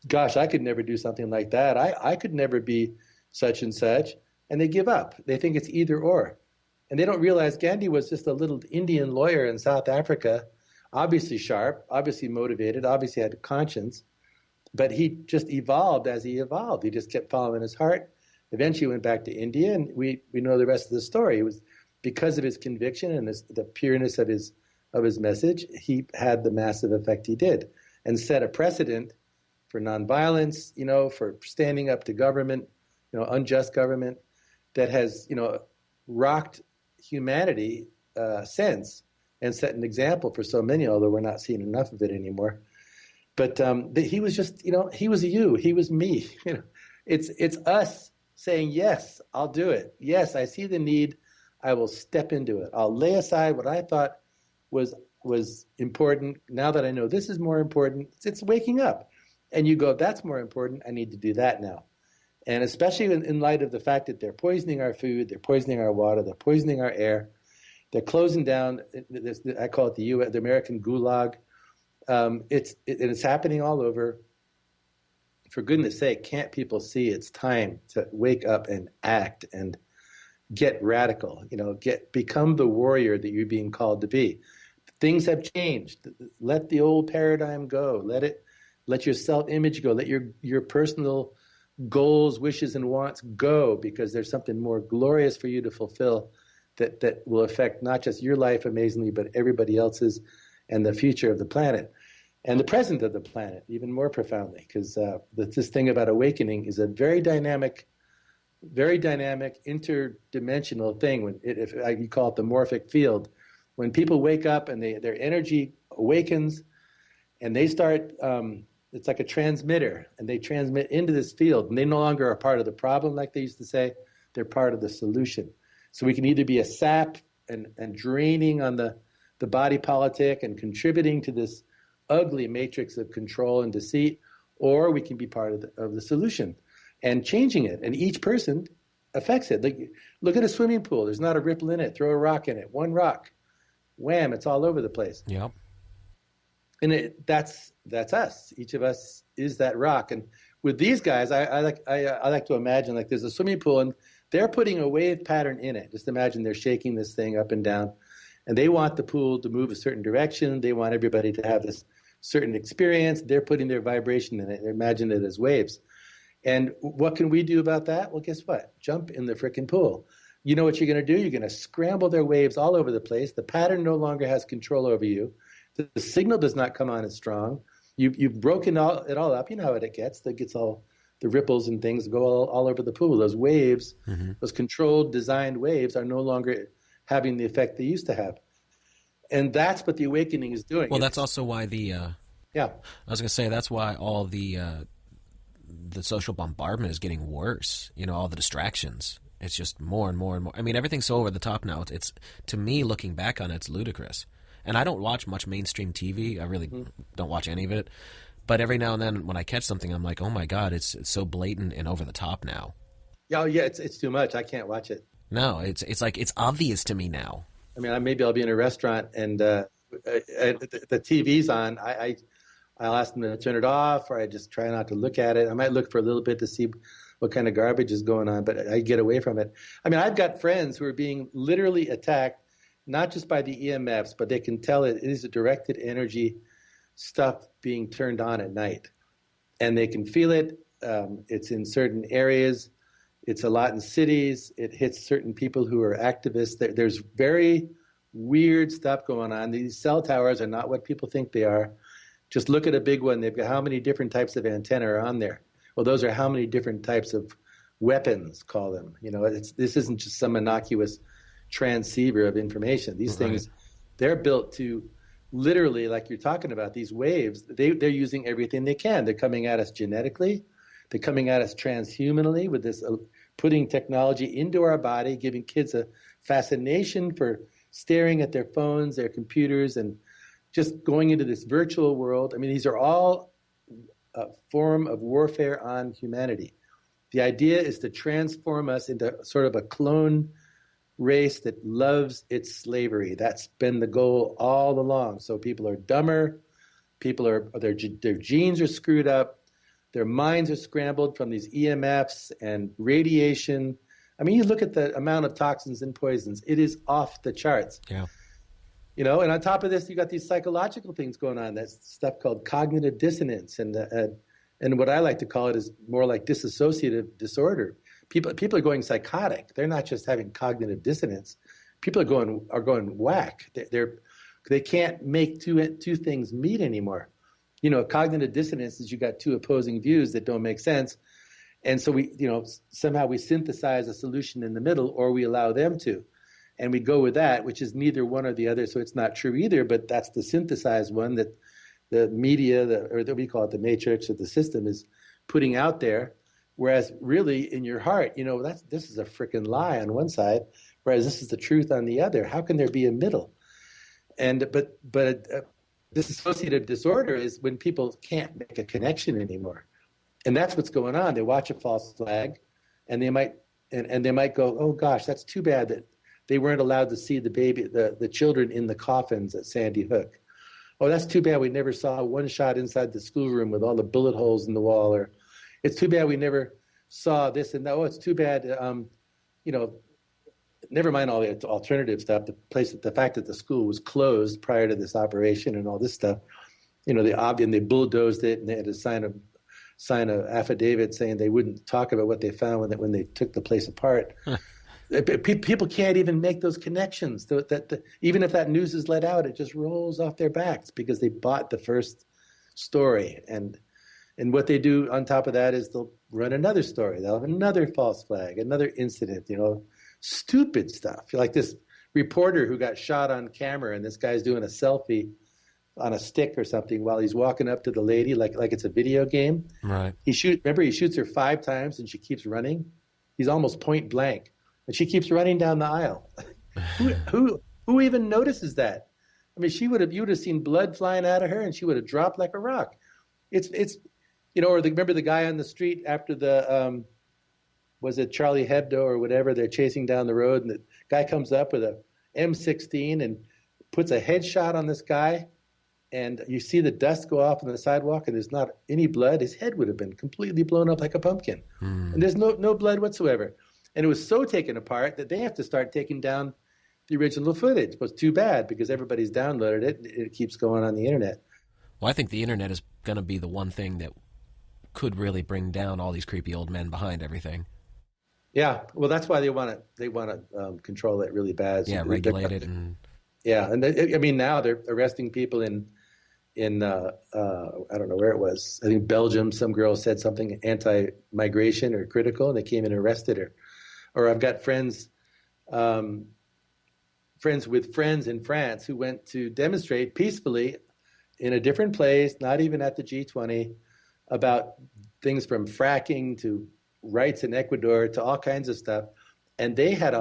[SPEAKER 2] gosh, I could never do something like that. I could never be such and such. And they give up. They think it's either or. And they don't realize Gandhi was just a little Indian lawyer in South Africa, obviously sharp, obviously motivated, obviously had a conscience, but he just evolved as he evolved. He just kept following his heart. Eventually went back to India, and we know the rest of the story. It was because of his conviction and the pureness of his message, he had the massive effect he did and set a precedent for nonviolence, for standing up to government, unjust government that has, rocked humanity since and set an example for so many, although we're not seeing enough of it anymore. But he was just, he was you, he was me. It's us saying, yes, I'll do it. Yes, I see the need. I will step into it. I'll lay aside what I thought was important. Now that I know this is more important, it's waking up. And you go, that's more important. I need to do that now. And especially in light of the fact that they're poisoning our food, they're poisoning our water, they're poisoning our air, they're closing down, I call it the American gulag. It's happening all over. For goodness sake, can't people see it's time to wake up and act and get radical, become the warrior that you're being called to be. Things have changed. Let the old paradigm go. Let your self-image go. Let your personal goals, wishes, and wants go, because there's something more glorious for you to fulfill that will affect not just your life amazingly, but everybody else's and the future of the planet and the present of the planet even more profoundly. Because this thing about awakening is a very dynamic, interdimensional thing. If you call it the morphic field, when people wake up and their energy awakens and they start, it's like a transmitter, and they transmit into this field, and they no longer are part of the problem, like they used to say. They're part of the solution. So we can either be a sap and draining on the body politic and contributing to this ugly matrix of control and deceit, or we can be part of the solution and changing it. And each person affects it. Like, look at a swimming pool. There's not a ripple in it. Throw a rock in it. One rock. Wham, it's all over the place.
[SPEAKER 1] Yep.
[SPEAKER 2] And that's us. Each of us is that rock. And with these guys, I like to imagine like there's a swimming pool and they're putting a wave pattern in it. Just imagine they're shaking this thing up and down, and they want the pool to move a certain direction. They want everybody to have this certain experience. They're putting their vibration in it. Imagine it as waves. And what can we do about that? Well, guess what? Jump in the frickin' pool. You know what you're going to do? You're going to scramble their waves all over the place. The pattern no longer has control over you. The signal does not come on as strong. You've broken it all up. You know how it gets. It gets all the ripples and things go all over the pool. Those waves, those controlled, designed waves are no longer having the effect they used to have. And that's what the awakening is doing.
[SPEAKER 1] Well, that's also why I was going to say that's why all the social bombardment is getting worse. All the distractions. It's just more and more and more. I mean, everything's so over the top now. It's to me, looking back on it, it's ludicrous. And I don't watch much mainstream TV. I really don't watch any of it. But every now and then when I catch something, I'm like, oh, my God, it's so blatant and over the top now.
[SPEAKER 2] Yeah, it's too much. I can't watch it.
[SPEAKER 1] No, it's like it's obvious to me now.
[SPEAKER 2] I mean, maybe I'll be in a restaurant and the TV's on. I'll ask them to turn it off, or I just try not to look at it. I might look for a little bit to see what kind of garbage is going on, but I get away from it. I mean, I've got friends who are being literally attacked, not just by the EMFs, but they can tell it is a directed energy stuff being turned on at night. And they can feel it. It's in certain areas. It's a lot in cities. It hits certain people who are activists. There's very weird stuff going on. These cell towers are not what people think they are. Just look at a big one. They've got how many different types of antenna are on there? Well, those are how many different types of weapons, call them. This isn't just some innocuous transceiver of information. These things, they're built to literally, like you're talking about, these waves, they're using everything they can. They're coming at us genetically. They're coming at us transhumanally with this putting technology into our body, giving kids a fascination for staring at their phones, their computers, and just going into this virtual world. I mean, these are all a form of warfare on humanity. The idea is to transform us into sort of a clone race that loves its slavery. That's been the goal all along. So people are dumber, their genes are screwed up, their minds are scrambled from these EMFs and radiation. I mean, you look at the amount of toxins and poisons, it is off the charts.
[SPEAKER 1] Yeah.
[SPEAKER 2] You know, and on top of this, you got these psychological things going on. That's stuff called cognitive dissonance, and what I like to call it is more like dissociative disorder. People are going psychotic. They're not just having cognitive dissonance. People are going whack. They can't make two things meet anymore. You know, cognitive dissonance is you got two opposing views that don't make sense, and so somehow we synthesize a solution in the middle, or we allow them to. And we go with that, which is neither one or the other, so it's not true either, but that's the synthesized one that the media, or we call it the matrix of the system, is putting out there, whereas really in your heart, this is a freaking lie on one side, whereas this is the truth on the other. How can there be a middle? But dissociative disorder is when people can't make a connection anymore. And that's what's going on. They watch a false flag, and they might go, oh gosh, that's too bad that they weren't allowed to see the children in the coffins at Sandy Hook. Oh, that's too bad we never saw one shot inside the schoolroom with all the bullet holes in the wall. Or it's too bad we never saw this and that. Oh, it's too bad, never mind all the alternative stuff, the fact that the school was closed prior to this operation and all this stuff. They bulldozed it, and they had to sign an affidavit saying they wouldn't talk about what they found when they took the place apart. People can't even make those connections. Even if that news is let out, it just rolls off their backs because they bought the first story. And what they do on top of that is they'll run another story. They'll have another false flag, another incident, stupid stuff. Like this reporter who got shot on camera, and this guy's doing a selfie on a stick or something while he's walking up to the lady like it's a video game.
[SPEAKER 1] Right.
[SPEAKER 2] He shoots her 5 times and she keeps running. He's almost point blank. And she keeps running down the aisle. Who even notices that? I mean, you would have seen blood flying out of her, and she would have dropped like a rock. Remember the guy on the street after the was it Charlie Hebdo or whatever? They're chasing down the road, and the guy comes up with a M16 and puts a headshot on this guy, and you see the dust go off on the sidewalk, and there's not any blood. His head would have been completely blown up like a pumpkin, and there's no blood whatsoever. And it was so taken apart that they have to start taking down the original footage. It was too bad because everybody's downloaded it. It keeps going on the internet.
[SPEAKER 1] Well, I think the internet is going to be the one thing that could really bring down all these creepy old men behind everything.
[SPEAKER 2] Yeah, well, that's why they want to control it really bad.
[SPEAKER 1] So regulate it
[SPEAKER 2] and now they're arresting people in I don't know where it was. I think Belgium. Some girl said something anti-migration or critical, and they came and arrested her. Or I've got friends with friends in France who went to demonstrate peacefully in a different place, not even at the G20, about things from fracking to rights in Ecuador to all kinds of stuff. And they had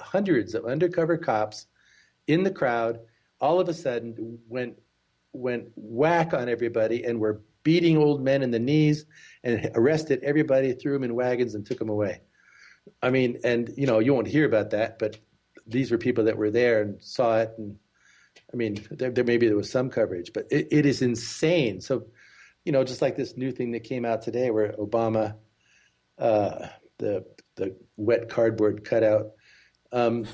[SPEAKER 2] hundreds of undercover cops in the crowd. All of a sudden went whack on everybody and were beating old men in the knees and arrested everybody, threw them in wagons and took them away. I mean, and you won't hear about that, but these were people that were there and saw it. And I mean, there was some coverage, but it is insane. So, just like this new thing that came out today where Obama, the wet cardboard cutout, I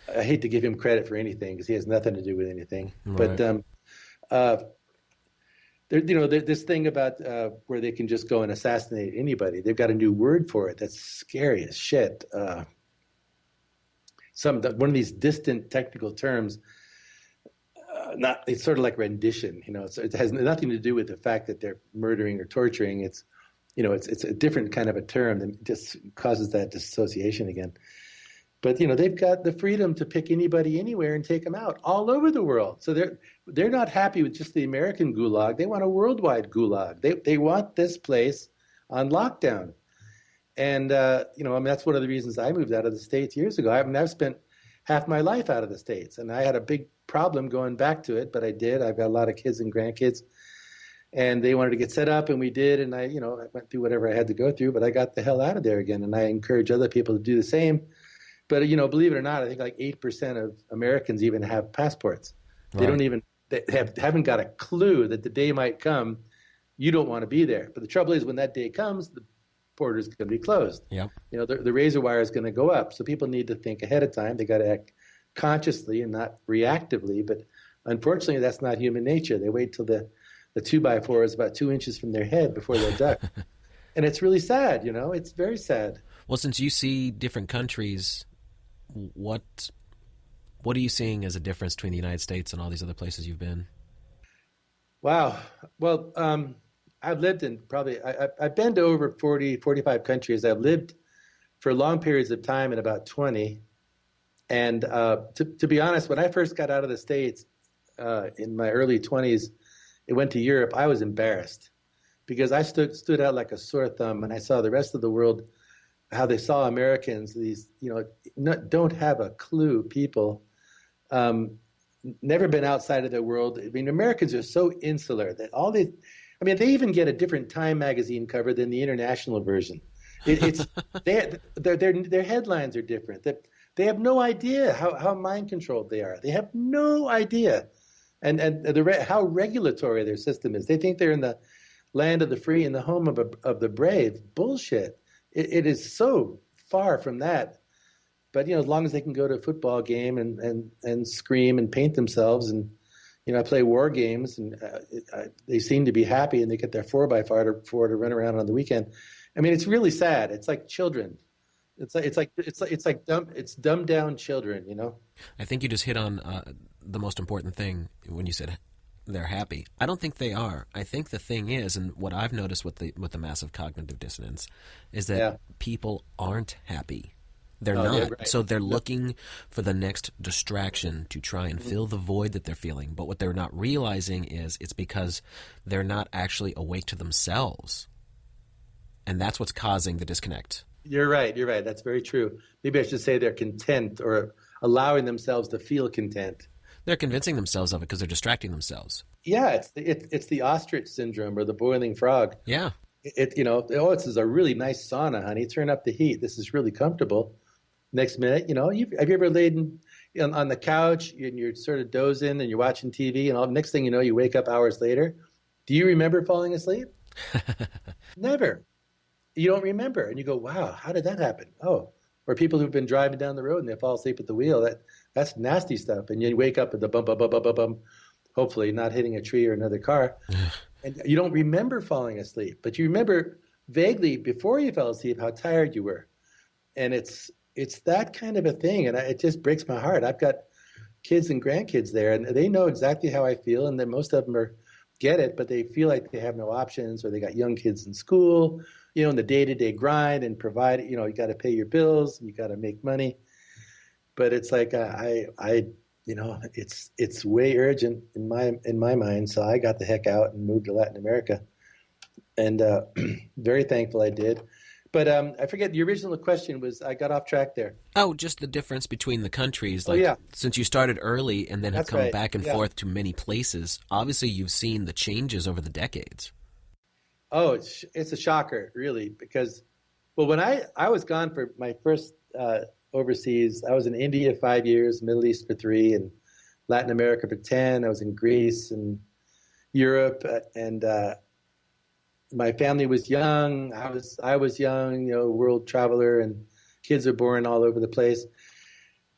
[SPEAKER 2] hate to give him credit for anything because he has nothing to do with anything, right. But, this thing about where they can just go and assassinate anybody. They've got a new word for it. That's scary as shit. One of these distant technical terms. It's sort of like rendition. It has nothing to do with the fact that they're murdering or torturing. It's a different kind of a term that just causes that dissociation again. But they've got the freedom to pick anybody anywhere and take them out all over the world. So they're not happy with just the American gulag. They want a worldwide gulag. They want this place on lockdown. And, you know, I mean, that's one of the reasons I moved out of the States years ago. I mean, I've spent half my life out of the States, and I had a big problem going back to it, but I did. I've got a lot of kids and grandkids, and they wanted to get set up, and we did. And I, you know, I went through whatever I had to go through, but I got the hell out of there again. And I encourage other people to do the same. But, you know, believe it or not, I think like 8% of Americans even have passports. Right. They don't even, haven't got a clue that the day might come you don't want to be there. But the trouble is when that day comes, the border is going to be closed.
[SPEAKER 1] Yep.
[SPEAKER 2] You know, the razor wire is going to go up. So people need to think ahead of time. They got to act consciously and not reactively. But unfortunately, that's not human nature. They wait till the 2x4 is about 2 inches from their head before they'll duck. And it's really sad, you know. It's very sad.
[SPEAKER 1] Well, since you see different countries, what are you seeing as a difference between the United States and all these other places you've been?
[SPEAKER 2] Wow. Well, I've lived in I've been to over 40, 45 countries. I've lived for long periods of time in about 20. And to be honest, when I first got out of the States in my early 20s, it went to Europe, I was embarrassed because I stood out like a sore thumb, and I saw the rest of the world, how they saw Americans, these, you know, don't have a clue people, never been outside of their world. I mean, Americans are so insular that they even get a different Time magazine cover than the international version. Their headlines are different. They have no idea how mind controlled they are. They have no idea, and how regulatory their system is. They think they're in the land of the free and the home of the brave. Bullshit. It is so far from that. But, you know, as long as they can go to a football game and scream and paint themselves and, you know, play war games, and they seem to be happy, and they get their 4x4 to run around on the weekend. I mean, it's really sad. It's like children. It's dumbed down children, you know.
[SPEAKER 1] I think you just hit on the most important thing when you said they're happy. I don't think they are. I think the thing is, and what I've noticed with the massive cognitive dissonance, is that people aren't happy. They're not. Yeah, right. So they're looking for the next distraction to try and fill the void that they're feeling. But what they're not realizing is it's because they're not actually awake to themselves. And that's what's causing the disconnect.
[SPEAKER 2] You're right. That's very true. Maybe I should say they're content, or allowing themselves to feel content.
[SPEAKER 1] They're convincing themselves of it because they're distracting themselves.
[SPEAKER 2] Yeah, it's the ostrich syndrome, or the boiling frog.
[SPEAKER 1] Yeah.
[SPEAKER 2] You know, this is a really nice sauna, honey. Turn up the heat. This is really comfortable. Next minute, you know, have you ever laid on the couch and you're sort of dozing and you're watching TV, and next thing you know, you wake up hours later. Do you remember falling asleep? Never. You don't remember. And you go, wow, how did that happen? Oh, or people who've been driving down the road and they fall asleep at the wheel. That's nasty stuff. And you wake up at the bum, bum, bum, bum, bum, bum, hopefully not hitting a tree or another car. And you don't remember falling asleep, but you remember vaguely before you fell asleep how tired you were. And it's that kind of a thing. And it just breaks my heart. I've got kids and grandkids there, and they know exactly how I feel. And then most of them get it, but they feel like they have no options, or they got young kids in school, you know, in the day-to-day grind and provide, you know, you got to pay your bills and you got to make money. But it's like, you know, it's way urgent in my mind. So I got the heck out and moved to Latin America, and very thankful I did. But I forget, the original question was, I got off track there.
[SPEAKER 1] Oh, just the difference between the countries. Like, since you started early and then have come back and forth to many places, obviously you've seen the changes over the decades.
[SPEAKER 2] Oh, it's a shocker, really, because, well, when I was gone for my first overseas, I was in India 5 years, Middle East for 3, and Latin America for 10. I was in Greece and Europe, and my family was young. I was young, you know, world traveler, and kids are born all over the place.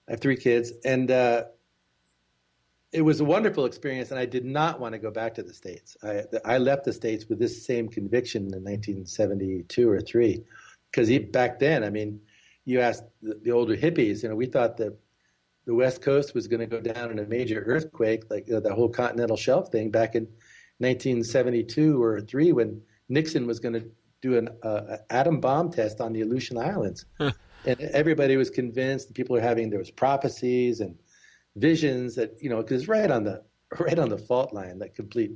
[SPEAKER 2] I have 3 kids, and it was a wonderful experience, and I did not want to go back to the States. I left the States with this same conviction in 1972 or 3, because back then, I mean, you asked the older hippies, you know, we thought that the West Coast was going to go down in a major earthquake, like the whole continental shelf thing back in 1972 or 3, when Nixon was going to do an atom bomb test on the Aleutian Islands. And everybody was convinced, people are there was prophecies and visions that, you know, because right on the fault line, that complete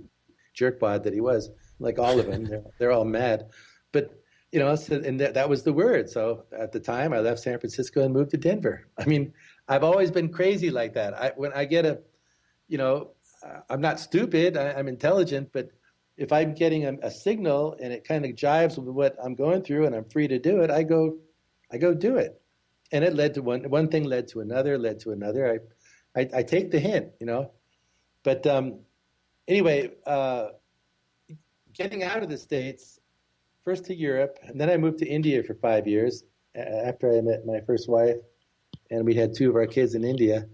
[SPEAKER 2] jerkwad that he was, like all of them, they're all mad. But So, and that was the word. So at the time, I left San Francisco and moved to Denver. I mean, I've always been crazy like that. When I get I'm not stupid. I'm intelligent, but if I'm getting a signal and it kind of jives with what I'm going through and I'm free to do it, I go do it. And it led to one thing led to another, led to another. I take the hint, But anyway, getting out of the States, first to Europe, and then I moved to India for 5 years after I met my first wife, and we had 2 of our kids in India.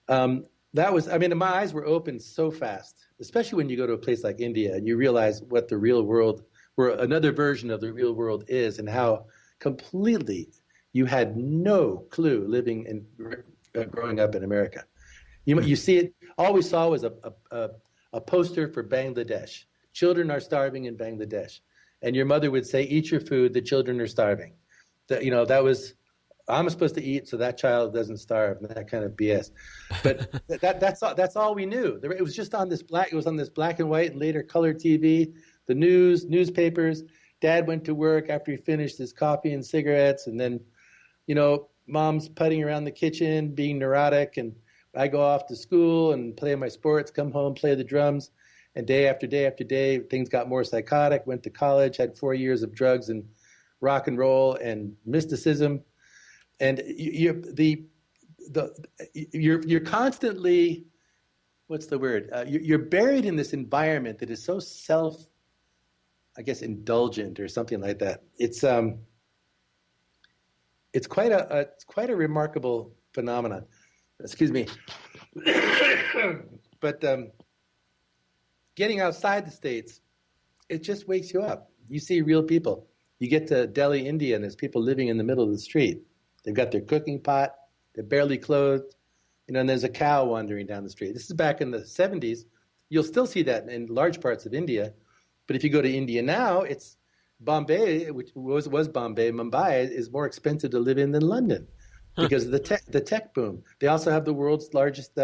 [SPEAKER 2] My eyes were opened so fast, especially when you go to a place like India and you realize what the real world, or another version of the real world is, and how completely you had no clue living and growing up in America. You see it. All we saw was a poster for Bangladesh. Children are starving in Bangladesh, and your mother would say, "Eat your food. The children are starving." That was, I'm supposed to eat so that child doesn't starve, and that kind of BS. But that's all we knew. It was just on this black. It was on this black and white and later color TV. The newspapers. Dad went to work after he finished his coffee and cigarettes, and then, mom's putting around the kitchen, being neurotic, and I go off to school and play my sports, come home, play the drums, and day after day after day, things got more psychotic. Went to college, had 4 years of drugs and rock and roll and mysticism, and you're constantly, what's the word? You're buried in this environment that is so indulgent or something like that. It's quite a remarkable phenomenon. Excuse me. But getting outside the States, it just wakes you up. You see real people. You get to Delhi, India, and there's people living in the middle of the street. They've got their cooking pot. They're barely clothed. And there's a cow wandering down the street. This is back in the 70s. You'll still see that in large parts of India. But if you go to India now, it's Bombay, which was Bombay. Mumbai is more expensive to live in than London because of the tech boom. They also have the world's largest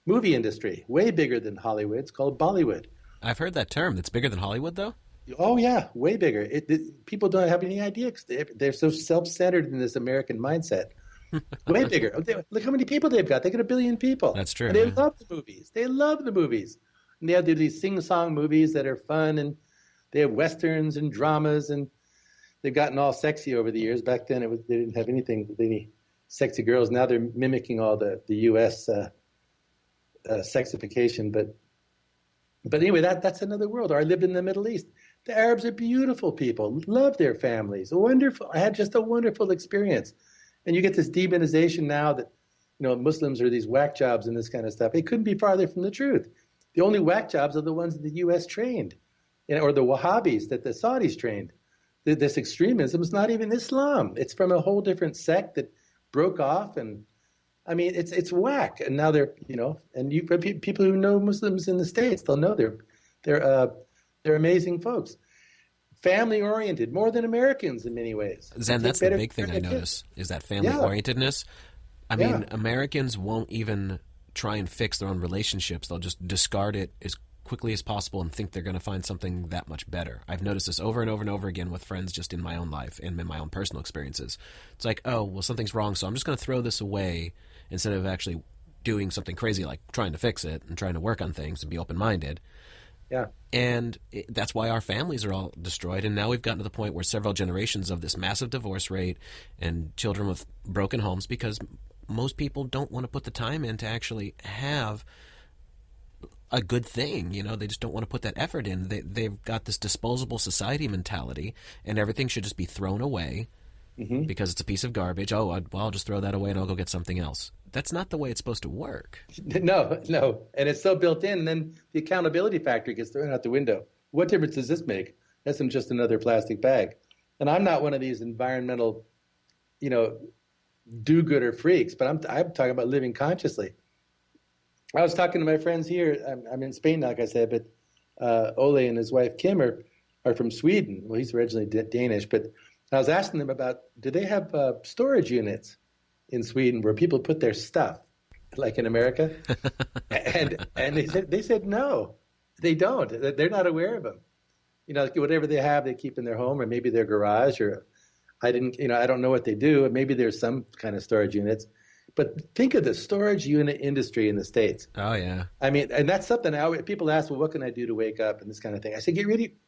[SPEAKER 2] movie industry, way bigger than Hollywood. It's called Bollywood.
[SPEAKER 1] I've heard that term. It's bigger than Hollywood, though?
[SPEAKER 2] Oh, yeah, way bigger. People don't have any idea. They're so self-centered in this American mindset. Way bigger. Look how many people they've got. They got 1 billion people.
[SPEAKER 1] That's true.
[SPEAKER 2] And they love the movies. They love the movies. And they have these sing-song movies that are fun, and they have westerns and dramas, and they've gotten all sexy over the years. Back then, they didn't have anything with any sexy girls. Now they're mimicking all the U.S. Sexification. But anyway, that's another world. Or I lived in the Middle East. The Arabs are beautiful people, love their families. Wonderful. I had just a wonderful experience. And you get this demonization now that, Muslims are these whack jobs and this kind of stuff. It couldn't be farther from the truth. The only whack jobs are the ones that the U.S. trained, or the Wahhabis that the Saudis trained. This extremism is not even Islam. It's from a whole different sect that broke off, and I mean, it's whack. And now they're, and people who know Muslims in the States, they'll know they're amazing folks. Family oriented, more than Americans in many ways.
[SPEAKER 1] Zen, that's the big thing I notice, is that family orientedness. I mean, Americans won't even try and fix their own relationships. They'll just discard it as quickly as possible and think they're going to find something that much better. I've noticed this over and over and over again with friends just in my own life and in my own personal experiences. It's like, oh, well, something's wrong, so I'm just going to throw this away instead of actually doing something crazy like trying to fix it and trying to work on things and be open-minded.
[SPEAKER 2] Yeah.
[SPEAKER 1] And that's why our families are all destroyed. And now we've gotten to the point where several generations of this massive divorce rate and children with broken homes, because most people don't want to put the time in to actually have a good thing. They just don't want to put that effort in. They've got this disposable society mentality, and everything should just be thrown away because it's a piece of garbage. Oh, I'll just throw that away and I'll go get something else. That's not the way it's supposed to work.
[SPEAKER 2] No. And it's so built in, and then the accountability factor gets thrown out the window. What difference does this make? That's just another plastic bag. And I'm not one of these environmental, do-gooder freaks, but I'm talking about living consciously. I was talking to my friends here. I'm in Spain, like I said, but Ole and his wife Kim are from Sweden. Well, he's originally Danish, but I was asking them about, do they have storage units in Sweden where people put their stuff, like in America? and they said no, they don't. They're not aware of them. like whatever they have, they keep in their home or maybe their garage, or I don't know what they do. Maybe there's some kind of storage units, but think of the storage unit industry in the States.
[SPEAKER 1] Oh yeah.
[SPEAKER 2] I mean, and that's something people ask, well, what can I do to wake up and this kind of thing? I say,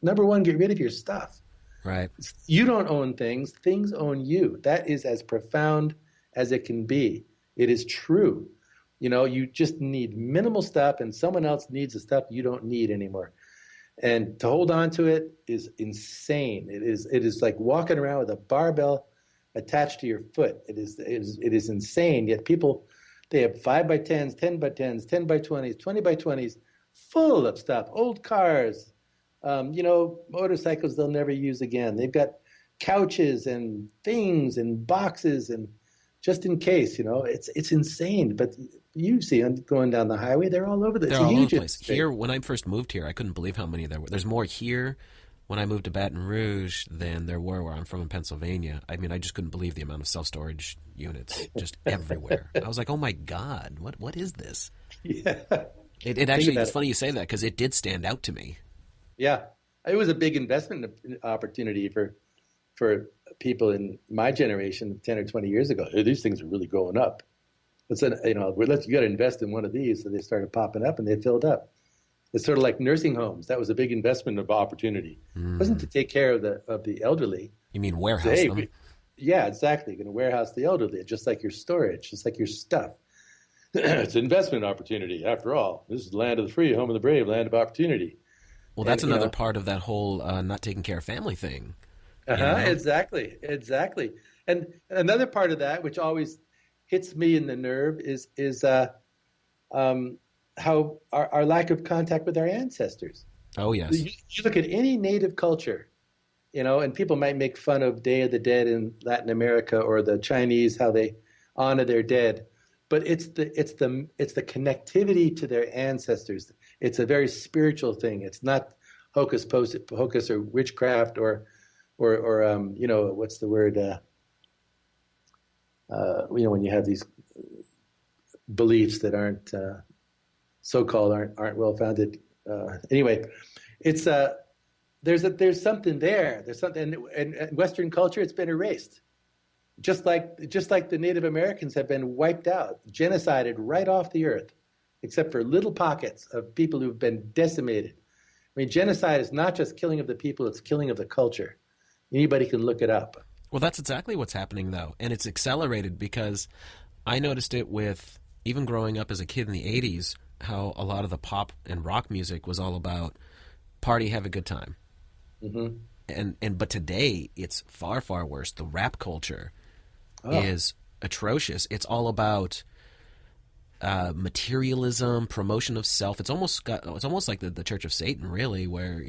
[SPEAKER 2] number one, get rid of your stuff.
[SPEAKER 1] Right.
[SPEAKER 2] You don't own things. Things own you. That is as profound as it can be. It is true. You just need minimal stuff, and someone else needs the stuff you don't need anymore. And to hold on to it is insane. It is like walking around with a barbell attached to your foot. It is insane. Yet people, they have 5x10s, 10x10s, 10x20s, 20x20s, full of stuff. Old cars, motorcycles they'll never use again. They've got couches and things and boxes, and just in case, it's insane. But you see them going down the highway, they're all over.
[SPEAKER 1] They're all over the place. Here, when I first moved here, I couldn't believe how many there were. There's more here when I moved to Baton Rouge than there were where I'm from in Pennsylvania. I mean, I just couldn't believe the amount of self-storage units just everywhere. I was like, oh my God, what is this?
[SPEAKER 2] Yeah.
[SPEAKER 1] It actually, it's funny you say that, because it did stand out to me.
[SPEAKER 2] Yeah. It was a big investment opportunity for people in my generation 10 or 20 years ago. Hey, these things are really going up. You got to invest in one of these. So they started popping up and they filled up. It's sort of like nursing homes. That was a big investment of opportunity. It wasn't to take care of the elderly.
[SPEAKER 1] You mean warehouse them?
[SPEAKER 2] Yeah, exactly. You're going to warehouse the elderly, just like your storage, just like your stuff. It's an investment opportunity. After all, this is the land of the free, home of the brave, land of opportunity.
[SPEAKER 1] Well, that's another part of that whole not taking care of family thing.
[SPEAKER 2] Exactly. And another part of that, which always hits me in the nerve, is how our lack of contact with our ancestors.
[SPEAKER 1] Oh, yes.
[SPEAKER 2] You look at any native culture, and people might make fun of Day of the Dead in Latin America, or the Chinese, how they honor their dead. But it's the connectivity to their ancestors. It's a very spiritual thing. It's not hocus or witchcraft or what's the word? When you have these beliefs that aren't so-called aren't well founded. Anyway, it's there's something there. There's something, and Western culture, it's been erased. Just like the Native Americans have been wiped out, genocided right off the earth, except for little pockets of people who've been decimated. I mean, genocide is not just killing of the people, it's killing of the culture. Anybody can look it up.
[SPEAKER 1] Well, that's exactly what's happening, though. And it's accelerated because I noticed it with even growing up as a kid in the 80s, how a lot of the pop and rock music was all about party, have a good time. Mm-hmm. But today, it's far, far worse. The rap culture is atrocious. It's all about materialism, promotion of self. It's almost like the Church of Satan, really, where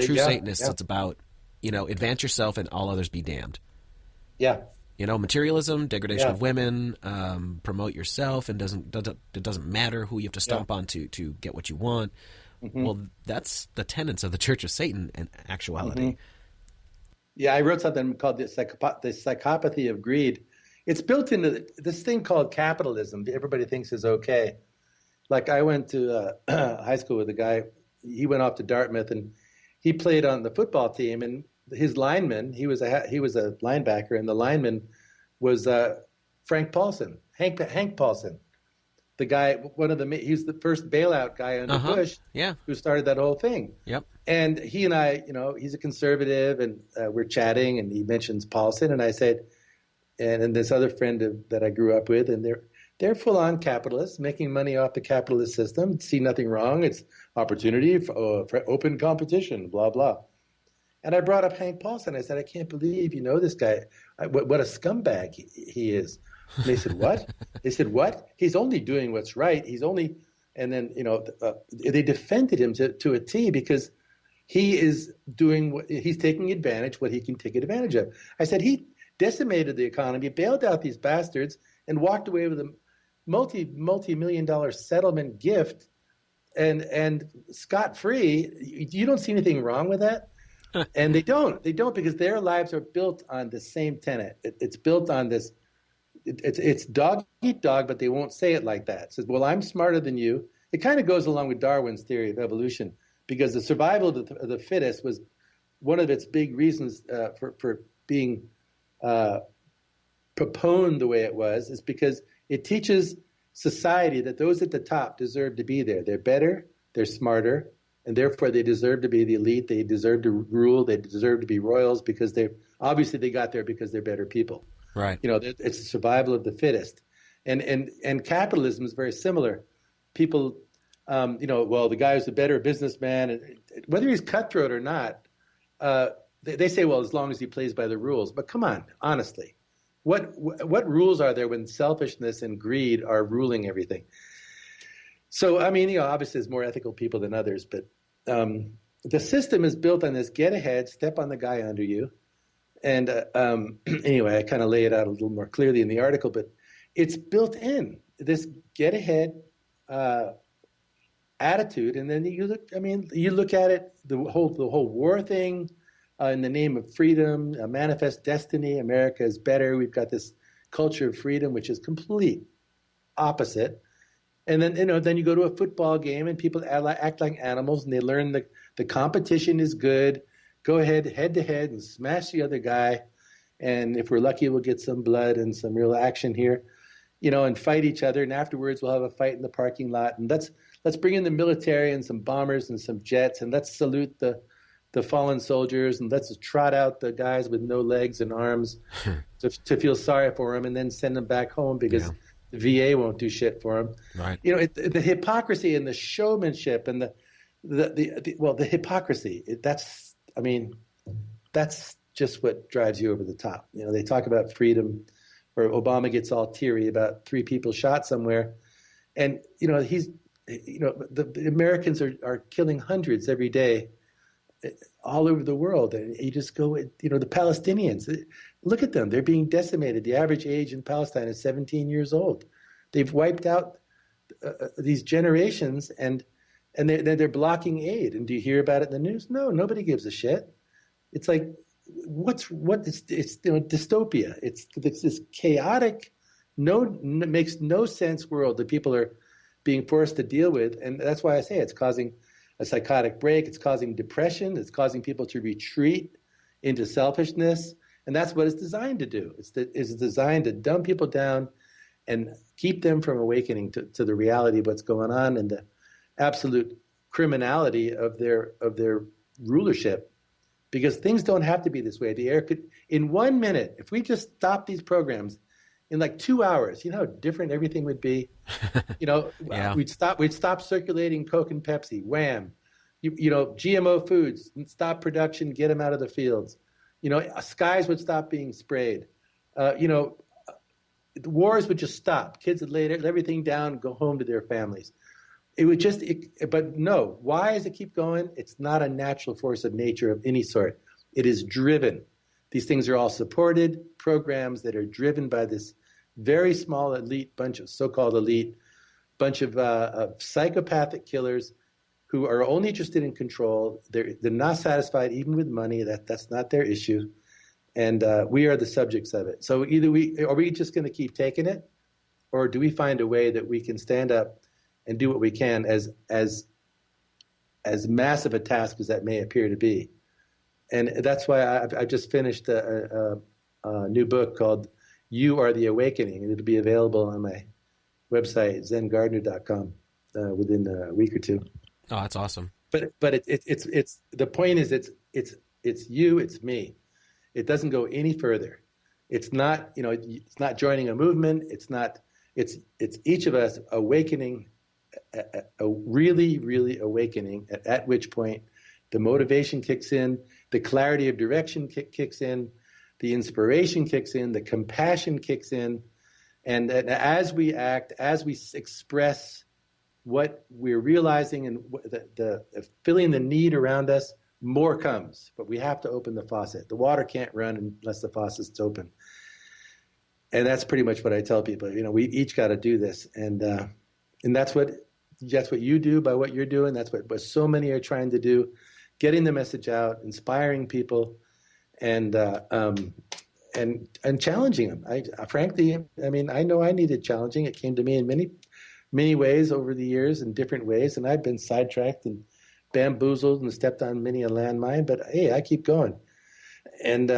[SPEAKER 1] true Satanists. It's about advance yourself and all others be damned.
[SPEAKER 2] Yeah.
[SPEAKER 1] Materialism, degradation of women, promote yourself, and it doesn't matter who you have to stomp on to get what you want. Mm-hmm. Well, that's the tenets of the Church of Satan in actuality.
[SPEAKER 2] Mm-hmm. Yeah, I wrote something called the psychopathy of greed. It's built into this thing called capitalism. Everybody thinks is okay. Like I went to high school with a guy. He went off to Dartmouth and he played on the football team. And his lineman, he was a linebacker, and the lineman was Hank Paulson, the guy. He's the first bailout guy under Bush, who started that whole thing. Yep. And he and I, he's a conservative, and we're chatting, and he mentions Paulson, and I said. And this other friend that I grew up with, and they're full-on capitalists, making money off the capitalist system. See nothing wrong. It's opportunity for open competition, blah, blah. And I brought up Hank Paulson. I said, I can't believe you know this guy. What a scumbag he is. And they said, what? They said, what? He's only doing what's right. And then, they defended him to a T because he is doing he's taking advantage what he can take advantage of. I said, he decimated the economy, bailed out these bastards, and walked away with a multi-million-dollar settlement gift and scot-free. You don't see anything wrong with that? And they don't because their lives are built on the same tenet. It's built on this. It's dog eat dog, but they won't say it like that. It says, well, I'm smarter than you. It kind of goes along with Darwin's theory of evolution because the survival of the fittest one of its big reasons for being proponed the way it was is because it teaches society that those at the top deserve to be there. They're better, they're smarter, and therefore they deserve to be the elite. They deserve to rule. They deserve to be royals because they got there because they're better people.
[SPEAKER 1] Right.
[SPEAKER 2] It's the survival of the fittest. And capitalism is very similar. People, the guy who's a better businessman, and whether he's cutthroat or not, they say, well, as long as he plays by the rules. But come on, honestly, what rules are there when selfishness and greed are ruling everything? So, obviously there's more ethical people than others, but the system is built on this get ahead, step on the guy under you. And anyway, I kind of lay it out a little more clearly in the article, but it's built in, this get ahead attitude. And then you look at it, the whole war thing, in the name of freedom, manifest destiny, America is better. We've got this culture of freedom, which is complete opposite. And then, then you go to a football game and people act like animals and they learn the competition is good. Go ahead, head to head and smash the other guy. And if we're lucky, we'll get some blood and some real action here, and fight each other. And afterwards, we'll have a fight in the parking lot. And let's bring in the military and some bombers and some jets. And let's salute the fallen soldiers. And let's trot out the guys with no legs and arms to feel sorry for them and then send them back home because the VA won't do shit for them.
[SPEAKER 1] Right.
[SPEAKER 2] The hypocrisy and the showmanship and the hypocrisy, that's just what drives you over the top. They talk about freedom, or Obama gets all teary about 3 people shot somewhere. And, the Americans are killing hundreds every day all over the world. And you just go, the Palestinians, look at them. They're being decimated. The average age in Palestine is 17 years old. They've wiped out these generations and they're blocking aid. And do you hear about it in the news? No, nobody gives a shit. It's like, it's dystopia. It's this chaotic, makes no sense world that people are being forced to deal with. And that's why I say it's causing a psychotic break. It's causing depression. It's causing people to retreat into selfishness. And that's what it's designed to do. It's designed to dumb people down and keep them from awakening to the reality of what's going on and the absolute criminality of their rulership. Because things don't have to be this way. The air could, in 1 minute, if we just stop these programs, in like 2 hours, how different everything would be.
[SPEAKER 1] Yeah.
[SPEAKER 2] We'd stop circulating Coke and Pepsi. Wham. GMO foods, stop production, get them out of the fields. Skies would stop being sprayed. The wars would just stop. Kids would lay everything down, go home to their families. It would but no. Why does it keep going? It's not a natural force of nature of any sort. It is driven. These things are all supported programs that are driven by this very small elite bunch of so-called elite bunch of psychopathic killers who are only interested in control. They're not satisfied even with money. That's not their issue, and we are the subjects of it. So either are we just going to keep taking it, or do we find a way that we can stand up and do what we can as massive a task as that may appear to be? And that's why I just finished a new book called You Are the Awakening, and it'll be available on my website, zengardner.com, within a week or two.
[SPEAKER 1] Oh, that's awesome.
[SPEAKER 2] But it's the point is it's you, it's me. It doesn't go any further. It's not, it's not joining a movement. It's each of us awakening, really, really awakening, at which point the motivation kicks in, the clarity of direction kicks in, the inspiration kicks in, the compassion kicks in. And as we act, as we express what we're realizing and the filling the need around us, more comes. But we have to open the faucet. The water can't run unless the faucet's open. And that's pretty much what I tell people. We each got to do this. And that's what you do by what you're doing. That's what so many are trying to do. Getting the message out, inspiring people, and challenging them. I know I needed challenging. It came to me in many ways over the years, in different ways, and I've been sidetracked and bamboozled and stepped on many a landmine, but hey, I keep going. And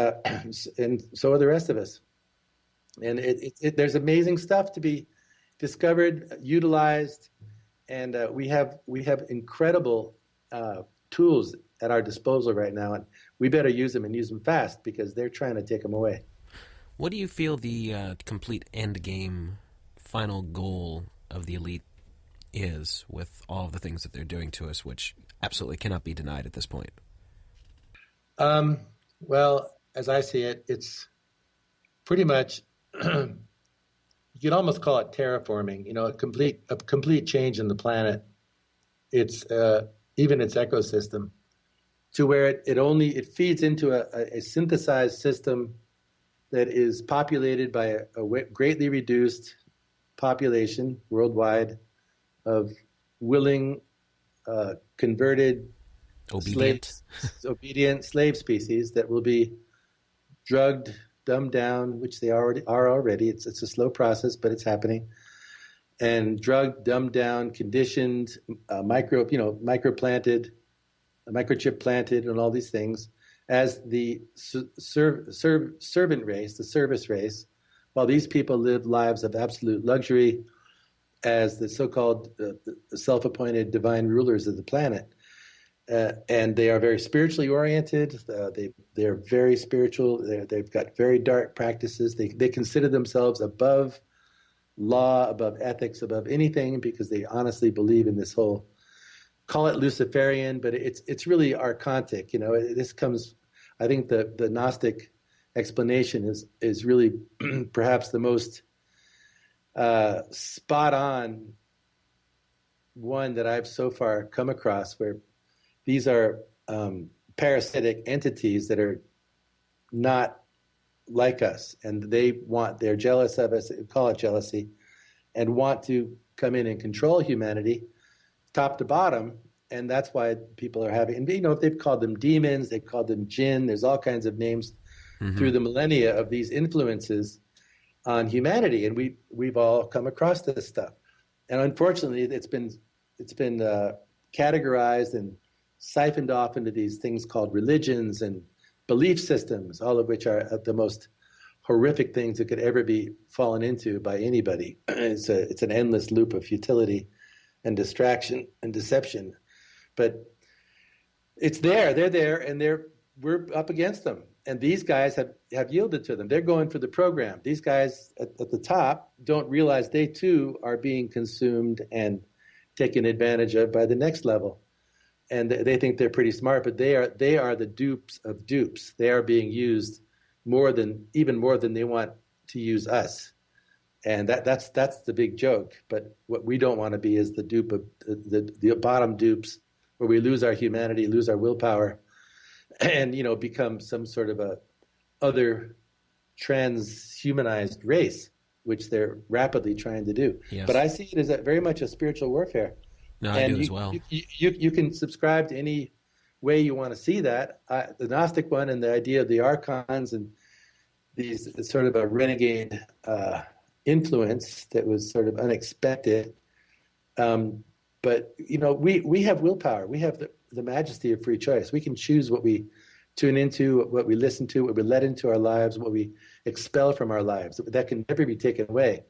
[SPEAKER 2] so are the rest of us. And there's amazing stuff to be discovered, utilized, and we have incredible tools at our disposal right now, and we better use them and use them fast because they're trying to take them away.
[SPEAKER 1] What do you feel the complete end game, final goal of the elite is with all of the things that they're doing to us, which absolutely cannot be denied at this point?
[SPEAKER 2] Well, as I see it, it's pretty much you could almost call it terraforming. A complete change in the planet. It's even its ecosystem, to where it feeds into a synthesized system that is populated by a greatly reduced population worldwide of willing, converted, obedient slave species that will be drugged, dumbed down, which they already are. It's a slow process, but it's happening. And drugged, dumbed down, conditioned, microplanted, microchip planted, and all these things as the servant race, the service race, while these people live lives of absolute luxury as the so-called self-appointed divine rulers of the planet. And they are very spiritually oriented. They're very spiritual. They've got very dark practices. They consider themselves above law, above ethics, above anything, because they honestly believe in this whole, call it Luciferian, but it's really archontic. This comes, I think the Gnostic explanation is really perhaps the most spot on one that I've so far come across, where these are parasitic entities that are not like us, and they're jealous of us, call it jealousy, and want to come in and control humanity top to bottom. And that's why people are having, and they've called them demons, they've called them jinn, there's all kinds of names through the millennia of these influences on humanity, and we've all come across this stuff. And unfortunately, it's been categorized and siphoned off into these things called religions and belief systems, all of which are the most horrific things that could ever be fallen into by anybody. It's an endless loop of futility and distraction and deception. But it's there, they're there, and we're up against them. And these guys have yielded to them. They're going for the program. These guys at the top don't realize they too are being consumed and taken advantage of by the next level. And they think they're pretty smart, but they are the dupes of dupes. They are being used even more than they want to use us. And that's the big joke. But what we don't want to be is the dupe of the bottom dupes, where we lose our humanity, lose our willpower, and become some sort of a other transhumanized race, which they're rapidly trying to do.
[SPEAKER 1] Yes.
[SPEAKER 2] But I see it as very much a spiritual warfare.
[SPEAKER 1] No, I do as well.
[SPEAKER 2] You can subscribe to any way you want to see that. The Gnostic one and the idea of the archons and these sort of a renegade influence that was sort of unexpected. But we have willpower. We have the majesty of free choice. We can choose what we tune into, what we listen to, what we let into our lives, what we expel from our lives. That can never be taken away.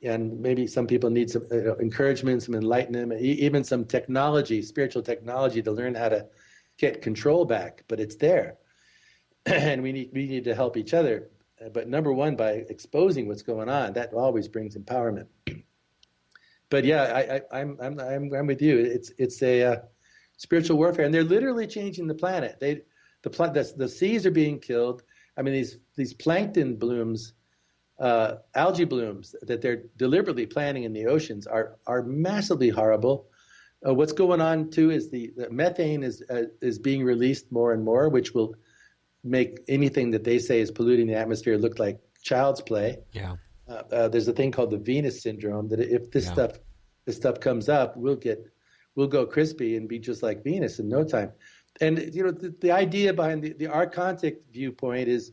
[SPEAKER 2] And maybe some people need some encouragement, some enlightenment, even some technology, spiritual technology, to learn how to get control back. But it's there, and we need to help each other. But number one, by exposing what's going on, that always brings empowerment. But yeah, I'm with you. It's a spiritual warfare, and they're literally changing the planet. The seas are being killed. I mean, these plankton blooms. Algae blooms that they're deliberately planting in the oceans are massively horrible. What's going on too is the methane is being released more and more, which will make anything that they say is polluting the atmosphere look like child's play.
[SPEAKER 1] Yeah.
[SPEAKER 2] There's a thing called the Venus syndrome that if this stuff comes up, we'll go crispy and be just like Venus in no time. And the idea behind the archontic viewpoint is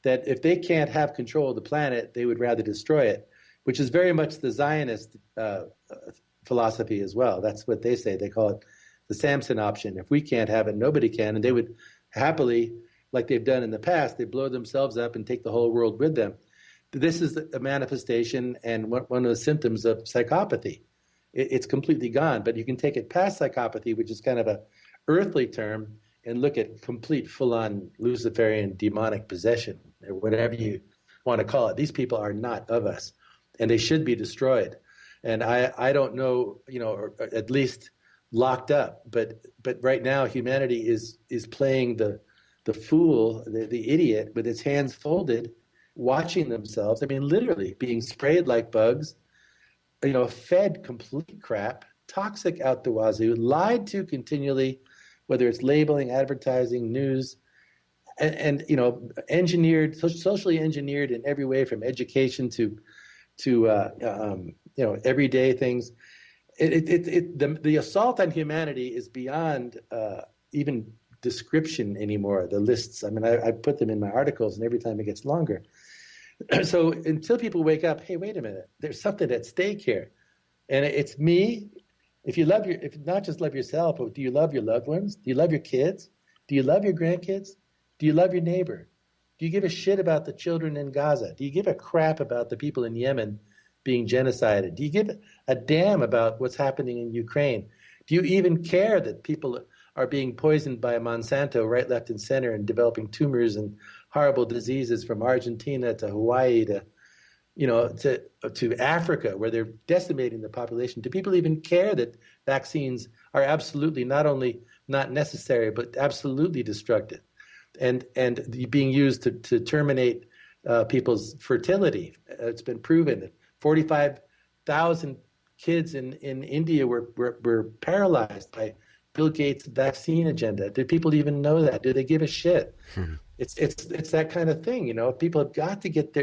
[SPEAKER 2] that if they can't have control of the planet, they would rather destroy it, which is very much the Zionist philosophy as well. That's what they say. They call it the Samson option. If we can't have it, nobody can. And they would happily, like they've done in the past, they blow themselves up and take the whole world with them. This is a manifestation and one of the symptoms of psychopathy. It's completely gone, but you can take it past psychopathy, which is kind of a earthly term, and look at complete full-on Luciferian demonic possession, or whatever you want to call it. These people are not of us, and they should be destroyed. And I don't know, or at least locked up. But right now, humanity is playing the fool, the idiot, with its hands folded, watching themselves. I mean, literally being sprayed like bugs, fed complete crap, toxic out the wazoo, lied to continually, whether it's labeling, advertising, news, and engineered, socially engineered in every way, from education to everyday things. The assault on humanity is beyond even description anymore. The lists, I mean, I put them in my articles, and every time it gets longer. So until people wake up, hey, wait a minute, there's something at stake here, and it's me. If you not just love yourself, but do you love your loved ones? Do you love your kids? Do you love your grandkids? Do you love your neighbor? Do you give a shit about the children in Gaza? Do you give a crap about the people in Yemen being genocided? Do you give a damn about what's happening in Ukraine? Do you even care that people are being poisoned by Monsanto right, left, and center, and developing tumors and horrible diseases from Argentina to Hawaii to Africa, where they're decimating the population? Do people even care that vaccines are absolutely not only not necessary, but absolutely destructive, and being used to terminate people's fertility? It's been proven that 45,000 kids in India were paralyzed by Bill Gates' vaccine agenda. Do people even know that? Do they give a shit? It's that kind of thing, People have got to get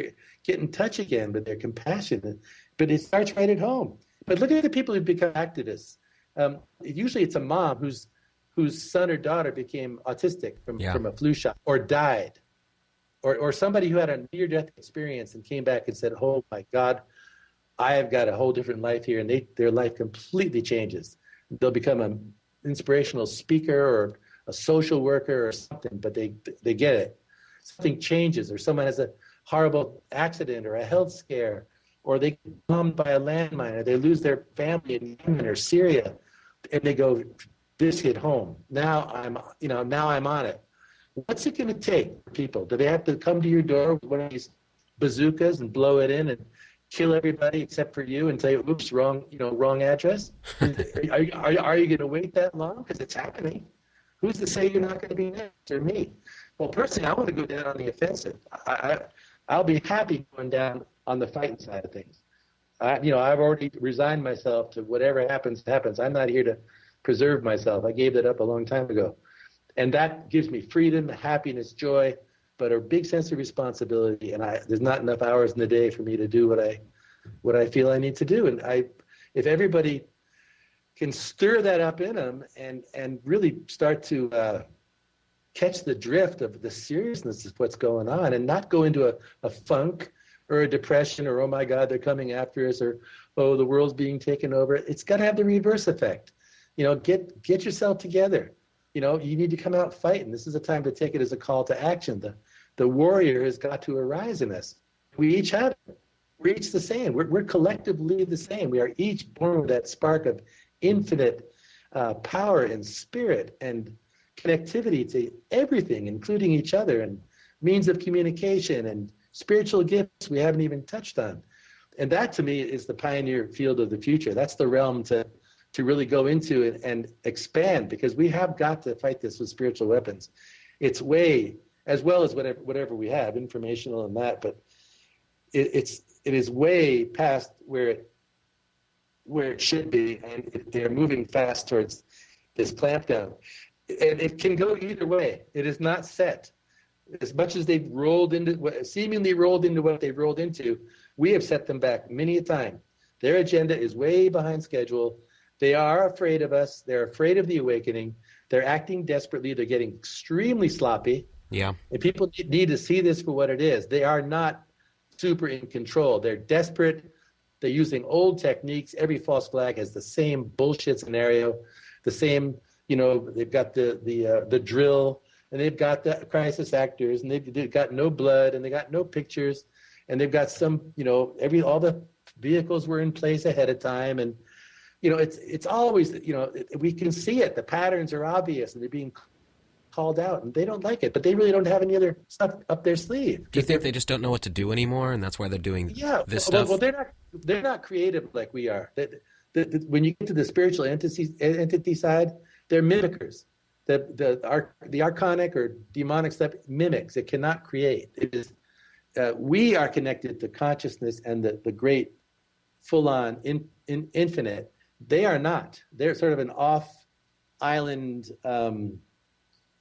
[SPEAKER 2] in touch again with their compassion, but it starts right at home. But look at the people who become activists. Usually, it's a mom whose son or daughter became autistic from a flu shot, or died, or somebody who had a near-death experience and came back and said, "Oh my God, I have got a whole different life here," and their life completely changes. They'll become an inspirational speaker or a social worker or something, but they get it. Something changes, or someone has a horrible accident or a health scare, or they get bombed by a landmine, or they lose their family in Yemen or Syria, and they go, "This hit home. Now I'm on it." What's it going to take for people? Do they have to come to your door with one of these bazookas and blow it in and kill everybody except for you and say, "Oops, wrong address"? Are you going to wait that long? Because it's happening. Who's to say you're not going to be next, or me? Well, personally, I want to go down on the offensive. I'll be happy going down on the fighting side of things. I've already resigned myself to whatever happens. I'm not here to preserve myself. I gave that up a long time ago. And that gives me freedom, happiness, joy, but a big sense of responsibility. And there's not enough hours in the day for me to do what I feel I need to do. And if everybody can stir that up in them and really start to catch the drift of the seriousness of what's going on, and not go into a funk or a depression, or, "Oh my God, they're coming after us," or, "Oh, the world's being taken over." It's got to have the reverse effect. Get yourself together. You need to come out fighting. This is a time to take it as a call to action. The warrior has got to arise in us. We each have it. We're each the same. We're collectively the same. We are each born with that spark of infinite power and spirit and connectivity to everything, including each other, and means of communication and spiritual gifts we haven't even touched on. And that, to me, is the pioneer field of the future. That's the realm to really go into and expand, because we have got to fight this with spiritual weapons. It's way, as well as whatever we have, informational and that, but it is way past where it should be, and they're moving fast towards this clampdown. And it can go either way. It is not set. As much as they've seemingly rolled into what they've rolled into, we have set them back many a time. Their agenda is way behind schedule. They are afraid of us. They're afraid of the awakening. They're acting desperately. They're getting extremely sloppy.
[SPEAKER 1] Yeah.
[SPEAKER 2] And people need to see this for what it is. They are not super in control. They're desperate. They're using old techniques. Every false flag has the same bullshit scenario, the same they've got the drill, and they've got the crisis actors, and they've got no blood, and they got no pictures, and they've got some, all the vehicles were in place ahead of time, and it's always, we can see it. The patterns are obvious, and they're being called out, and they don't like it, but they really don't have any other stuff up their sleeve.
[SPEAKER 1] Do you think they just don't know what to do anymore, and that's why they're doing this stuff?
[SPEAKER 2] Well, they're not creative like we are. When you get to the spiritual entity side, they're mimickers. The archonic or demonic stuff mimics. It cannot create. It is. We are connected to consciousness and the great, full-on infinite. They are not. They're sort of an off-island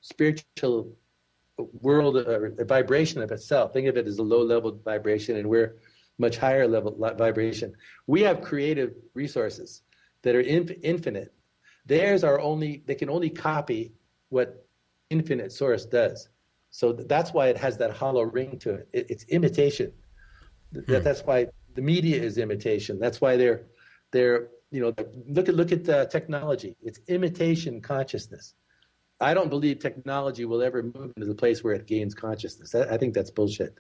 [SPEAKER 2] spiritual world, a vibration of itself. Think of it as a low-level vibration, and we're much higher level vibration. We have creative resources that are infinite. Theirs are they can only copy what infinite source does. So that's why it has that hollow ring to it. It's imitation. That's why the media is imitation. That's why they're look at technology. It's imitation consciousness. I don't believe technology will ever move into the place where it gains consciousness. I think that's bullshit,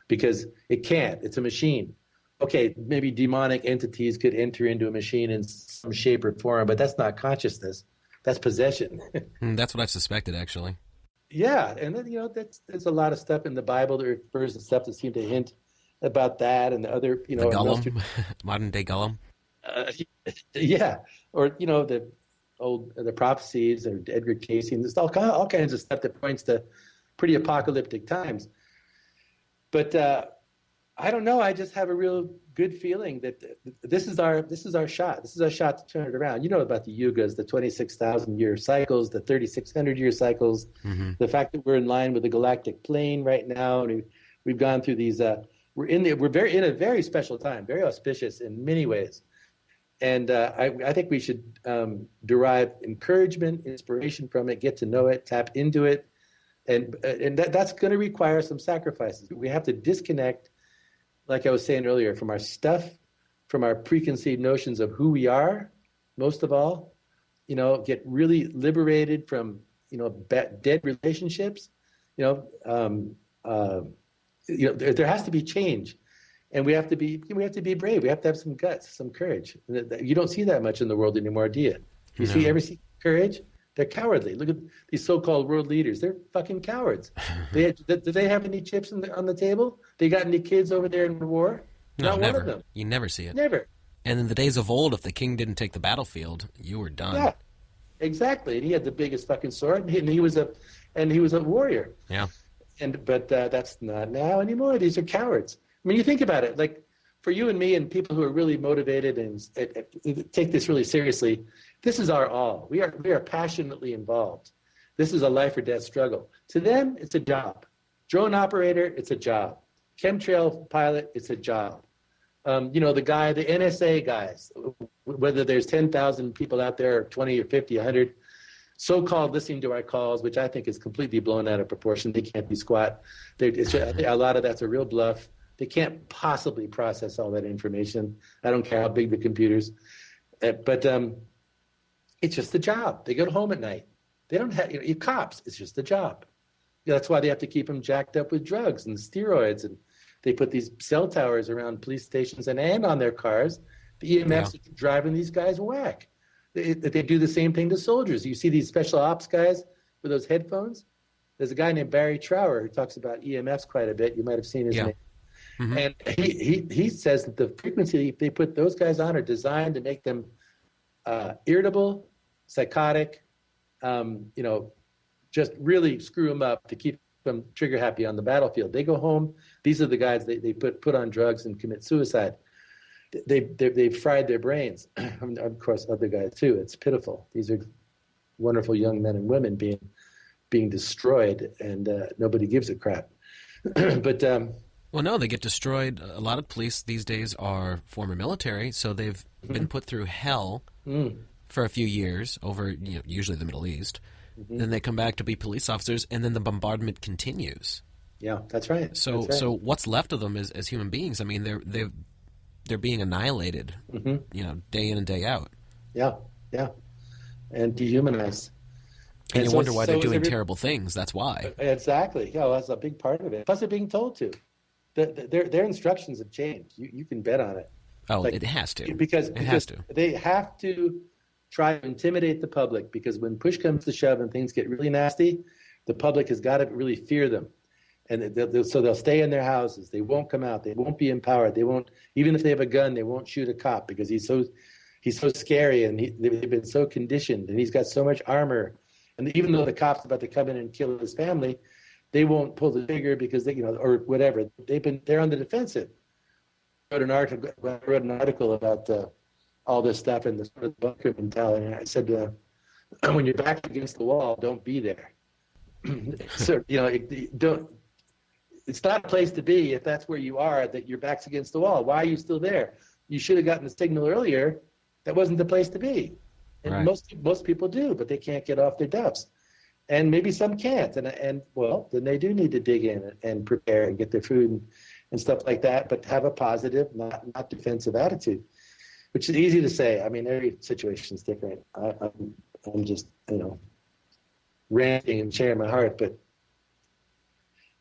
[SPEAKER 2] because it can't. It's a machine. Okay, maybe demonic entities could enter into a machine in some shape or form, but that's not consciousness. That's possession.
[SPEAKER 1] That's what I've suspected, actually.
[SPEAKER 2] Yeah, and then there's a lot of stuff in the Bible that refers to stuff that seem to hint about that, and the other
[SPEAKER 1] the Gollum, modern day Gollum.
[SPEAKER 2] Yeah, or the prophecies or Edgar Cayce, and there's all kinds of stuff that points to pretty apocalyptic times. But I don't know. I just have a real good feeling that this is our shot. This is our shot to turn it around. You know about the yugas, the 26,000-year cycles, the 3,600-year cycles, the fact that we're in line with the galactic plane right now, and we've gone through these. We're in a very special time, very auspicious in many ways. And I think we should derive encouragement, inspiration from it, get to know it, tap into it, and that's going to require some sacrifices. We have to disconnect, like I was saying earlier, from our stuff, from our preconceived notions of who we are. Most of all, get really liberated from dead relationships. There has to be change. And we have to be brave. We have to have some guts, some courage. You don't see that much in the world anymore, do you? Ever see courage? They're cowardly. Look at these so-called world leaders. They're fucking cowards. Do they have any chips on the table? They got any kids over there in the war?
[SPEAKER 1] No,
[SPEAKER 2] Not
[SPEAKER 1] never.
[SPEAKER 2] One of them.
[SPEAKER 1] You never see it.
[SPEAKER 2] Never.
[SPEAKER 1] And in the days of old, if the king didn't take the battlefield, you were done.
[SPEAKER 2] Yeah, exactly. And he had the biggest fucking sword, and he was a warrior.
[SPEAKER 1] Yeah.
[SPEAKER 2] But that's not now anymore. These are cowards. I mean, you think about it, like for you and me and people who are really motivated and take this really seriously, this is our all. We are passionately involved. This is a life or death struggle. To them, it's a job. Drone operator, it's a job. Chemtrail pilot, it's a job. The NSA guys, whether there's 10,000 people out there, or 20 or 50, 100, so-called listening to our calls, which I think is completely blown out of proportion. They can't be squat. A lot of that's a real bluff. They can't possibly process all that information. I don't care how big the computers. But it's just a job. They go home at night. They don't have cops. It's just a job. That's why they have to keep them jacked up with drugs and steroids. And they put these cell towers around police stations and on their cars. The EMFs are driving these guys whack. They do the same thing to soldiers. You see these special ops guys with those headphones. There's a guy named Barry Trower who talks about EMFs quite a bit. You might have seen his name. Mm-hmm. And he says that the frequency they put those guys on are designed to make them irritable, psychotic, just really screw them up to keep them trigger happy on the battlefield. They go home. These are the guys they put on drugs and commit suicide. They've fried their brains. Of course, other guys too. It's pitiful. These are wonderful young men and women being destroyed, and nobody gives a crap. But
[SPEAKER 1] well, no, they get destroyed. A lot of police these days are former military, so they've been put through hell for a few years over, usually the Middle East. Then they come back to be police officers, and then the bombardment continues.
[SPEAKER 2] Yeah, that's right.
[SPEAKER 1] So what's left of them as human beings? I mean, they're being annihilated, day in and day out.
[SPEAKER 2] Yeah, and dehumanized.
[SPEAKER 1] And you wonder why they're doing terrible things. That's why.
[SPEAKER 2] Exactly. Yeah, well, that's a big part of it. Plus, they're being told to. Their instructions have changed. You can bet on it.
[SPEAKER 1] Oh, it has to.
[SPEAKER 2] Because
[SPEAKER 1] has to.
[SPEAKER 2] They have to try to intimidate the public, because when push comes to shove and things get really nasty, the public has got to really fear them. And so they'll stay in their houses. They won't come out. They won't be empowered. They won't, even if they have a gun, they won't shoot a cop, because he's so scary, and they've been so conditioned, and he's got so much armor. And even though the cop's about to come in and kill his family, they won't pull the trigger because they, or whatever. They're on the defensive. I wrote an article about all this stuff and the sort of bunker mentality. And I said, when you're back against the wall, don't be there. So don't. It's not a place to be if that's where you are, that your back's against the wall. Why are you still there? You should have gotten the signal earlier. That wasn't the place to be. And
[SPEAKER 1] right.
[SPEAKER 2] most people do, but they can't get off their duffs. And maybe some can't. And well, then they do need to dig in and prepare and get their food and stuff like that, but have a positive, not defensive attitude, which is easy to say. I mean, every situation is different. I'm just, ranting and sharing my heart, but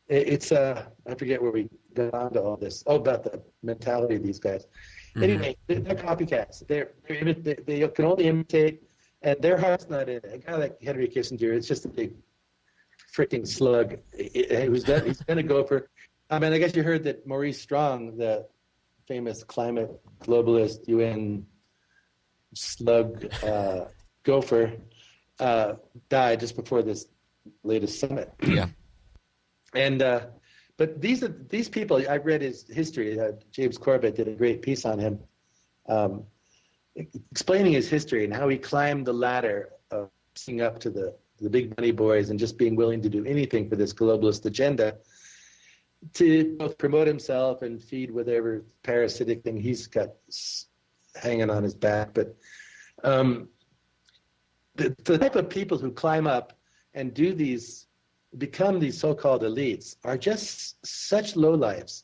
[SPEAKER 2] it's I forget where we got on to all this. Oh, about the mentality of these guys. Mm-hmm. Anyway, they're copycats. They can only imitate, and their heart's not in it. A guy like Henry Kissinger, it's just a big freaking slug. He's going to go for. I mean, I guess you heard that Maurice Strong, the famous climate globalist UN slug gopher, died just before this latest summit.
[SPEAKER 1] Yeah.
[SPEAKER 2] And but these people, I read his history. James Corbett did a great piece on him, explaining his history and how he climbed the ladder of rising up to the big money boys and just being willing to do anything for this globalist agenda to both promote himself and feed whatever parasitic thing he's got hanging on his back. But the type of people who climb up and become these so-called elites are just such lowlifes,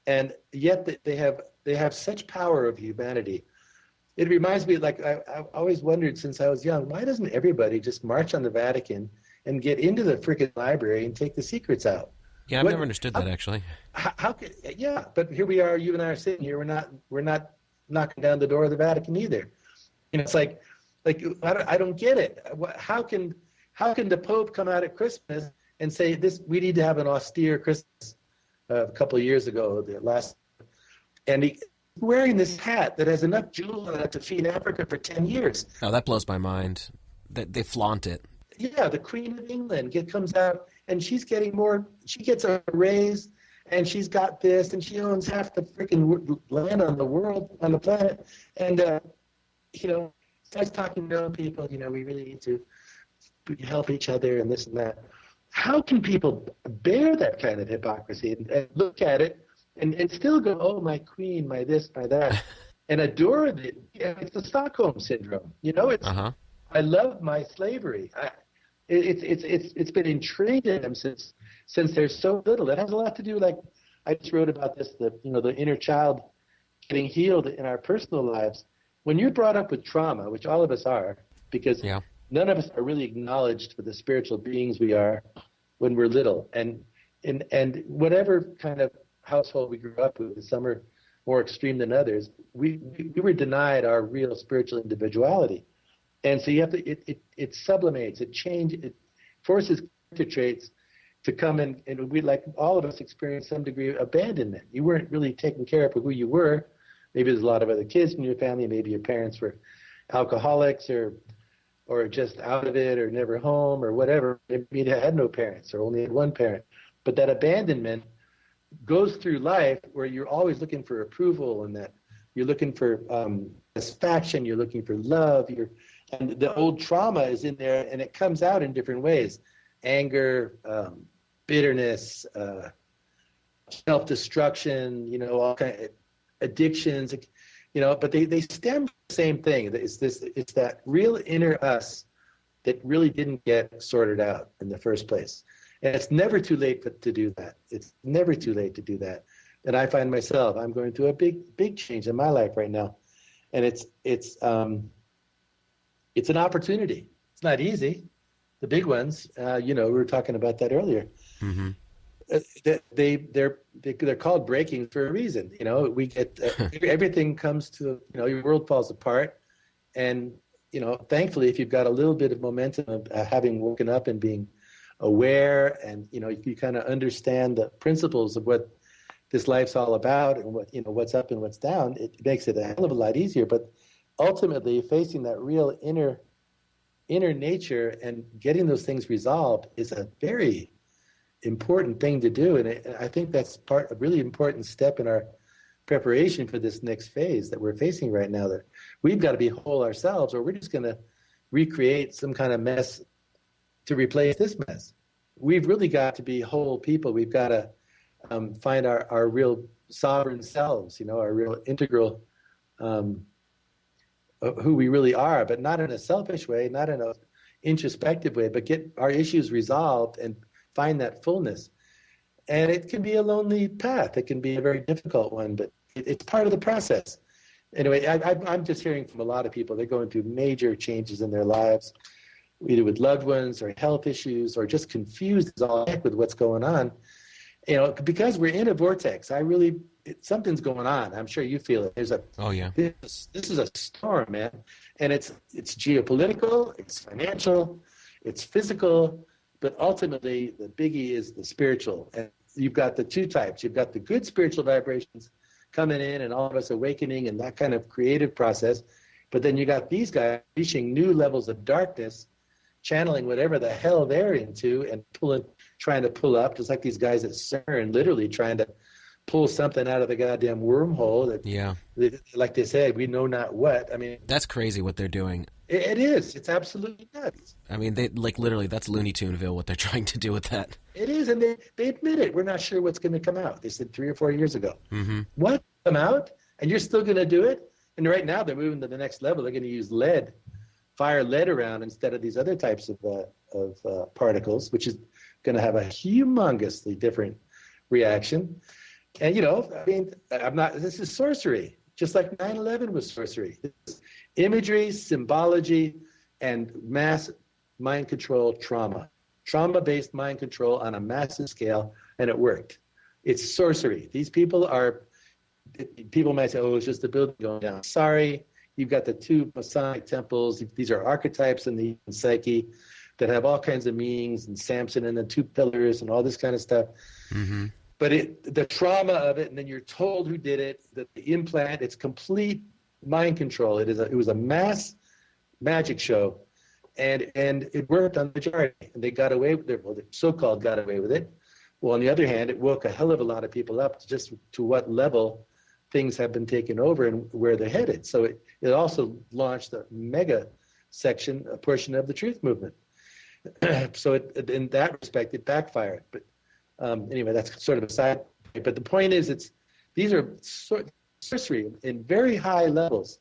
[SPEAKER 2] and yet they have such power of humanity. It reminds me, like I've always wondered since I was young, why doesn't everybody just march on the Vatican and get into the freaking library and take the secrets out?
[SPEAKER 1] Yeah, I've never understood that actually.
[SPEAKER 2] How could, yeah, but here we are, you and I are sitting here. We're not knocking down the door of the Vatican either. It's like I don't get it. How can the Pope come out at Christmas and say this? We need to have an austere Christmas. A couple of years ago, and he's wearing this hat that has enough jewels on it to feed Africa for 10 years.
[SPEAKER 1] Oh, that blows my mind. They flaunt it.
[SPEAKER 2] Yeah, the Queen of England comes out, and she's getting more. She gets a raise, and she's got this, and she owns half the freaking land on the world, on the planet, and starts talking to their own people. We really need to help each other and this and that. How can people bear that kind of hypocrisy and look at it and still go, oh, my queen, my this, my that, and adore it? It's the Stockholm syndrome. It's I love my slavery. It's been intrigued in them since they're so little. It has a lot to do, like I just wrote about this, the inner child getting healed in our personal lives. When you're brought up with trauma, which all of us are, because none of us are really acknowledged for the spiritual beings we are when we're little. And whatever kind of household we grew up with, some are more extreme than others, we were denied our real spiritual individuality. And so you have to, it sublimates, it forces character traits to come in, and we, like all of us, experience some degree of abandonment. You weren't really taken care of for who you were. Maybe there's a lot of other kids in your family. Maybe your parents were alcoholics or just out of it, or never home, or whatever. Maybe you had no parents or only had one parent. But that abandonment goes through life where you're always looking for approval, and that you're looking for satisfaction, you're looking for love, and the old trauma is in there, and it comes out in different ways. Anger, bitterness, self-destruction, all kind of addictions, but they stem from the same thing. It's that real inner us that really didn't get sorted out in the first place. And it's never too late to do that. It's never too late to do that. And I find myself, I'm going through a big change in my life right now. And it's an opportunity. It's not easy. the big ones, we were talking about that earlier.
[SPEAKER 1] Mm-hmm.
[SPEAKER 2] They're called breakings for a reason. We get everything comes to, your world falls apart, and thankfully, if you've got a little bit of momentum of having woken up and being aware, and you kind of understand the principles of what this life's all about, and what's up and what's down, it makes it a hell of a lot easier. But ultimately, facing that real inner nature and getting those things resolved is a very important thing to do, and I think that's a really important step in our preparation for this next phase that we're facing right now. That we've got to be whole ourselves, or we're just going to recreate some kind of mess to replace this mess. We've really got to be whole people. We've got to find our real sovereign selves, our real integral who we really are, but not in a selfish way, not in a introspective way, but get our issues resolved and find that fullness. And it can be a lonely path. It can be a very difficult one, but it's part of the process. Anyway, I'm just hearing from a lot of people, they're going through major changes in their lives, either with loved ones or health issues, or just confused as all heck with what's going on. Because we're in a vortex, something's going on. I'm sure you feel it. This is a storm, man. And it's geopolitical, it's financial, it's physical, but ultimately the biggie is the spiritual. And you've got the two types. You've got the good spiritual vibrations coming in and all of us awakening and that kind of creative process. But then you got these guys reaching new levels of darkness, channeling whatever the hell they're into and trying to pull up, just like these guys at CERN, literally trying to pull something out of the goddamn wormhole. Like they said, we know not what. I mean,
[SPEAKER 1] that's crazy what they're doing.
[SPEAKER 2] It is. It's absolutely nuts.
[SPEAKER 1] I mean, they literally, that's Looney Tuneville what they're trying to do with that.
[SPEAKER 2] It is, and they admit it. We're not sure what's going to come out. They said 3 or 4 years ago.
[SPEAKER 1] Mm-hmm.
[SPEAKER 2] What? Come out? And you're still going to do it? And right now they're moving to the next level. They're going to use fire lead around instead of these other types of particles, which is going to have a humongously different reaction. And, this is sorcery, just like 9/11 was sorcery. This imagery, symbology, and mass mind control trauma-based mind control on a massive scale, and it worked. It's sorcery. These people might say, it's just a building going down. Sorry, you've got the 2 Masonic temples. These are archetypes in the human psyche that have all kinds of meanings, and Samson and the 2 pillars and all this kind of stuff.
[SPEAKER 1] Mm-hmm.
[SPEAKER 2] But the trauma of it, and then you're told who did it, the implant, it's complete mind control. It was a mass magic show, and it worked on the majority, and they got away with it. Well, the so-called got away with it. Well, on the other hand, it woke a hell of a lot of people up to what level things have been taken over and where they're headed. So it also launched a mega portion of the truth movement. So in that respect, it backfired. But anyway, that's sort of a side. But the point is, these are sorcery in very high levels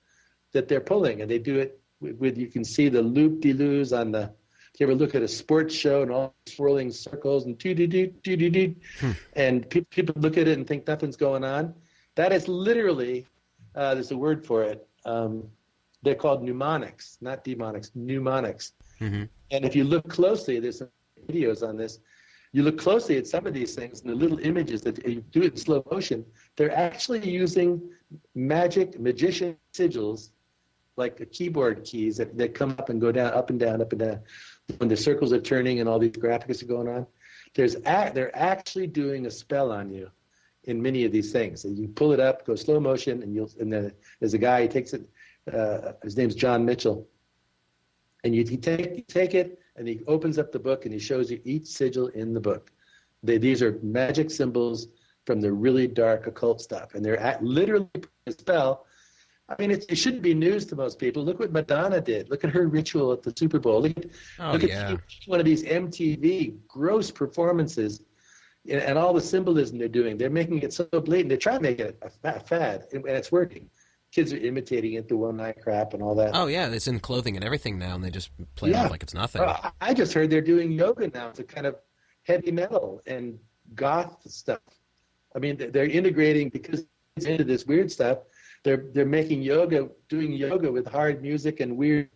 [SPEAKER 2] that they're pulling, and they do it with you can see the loop-de-loos on the. If you ever look at a sports show and all swirling circles and and people look at it and think nothing's going on, that is literally there's a word for it. They're called mnemonics, not demonics, mnemonics.
[SPEAKER 1] Mm-hmm.
[SPEAKER 2] And if you look closely, there's some videos on this. You look closely at some of these things and the little images that you do it in slow motion, they're actually using magician sigils, like the keyboard keys that come up and go down, up and down, up and down. When the circles are turning and all these graphics are going on, they're actually doing a spell on you in many of these things. So you pull it up, go slow motion, and then there's a guy, he takes it, his name's John Mitchell, and you take it, and he opens up the book and he shows you each sigil in the book. These are magic symbols from the really dark occult stuff, and they're literally a spell. I mean, it shouldn't be news to most people. Look what Madonna did. Look at her ritual at the Super Bowl. Look at one of these MTV gross performances and all the symbolism they're doing. They're making it so blatant. They're trying to make it a fad, and it's working. Kids are imitating it, the one-night crap and all that.
[SPEAKER 1] Oh, yeah, it's in clothing and everything now, and they just play it off like it's nothing.
[SPEAKER 2] I just heard they're doing yoga now. It's a kind of heavy metal and goth stuff. I mean, they're integrating, because it's into this weird stuff, they're making yoga, doing yoga with hard music and weird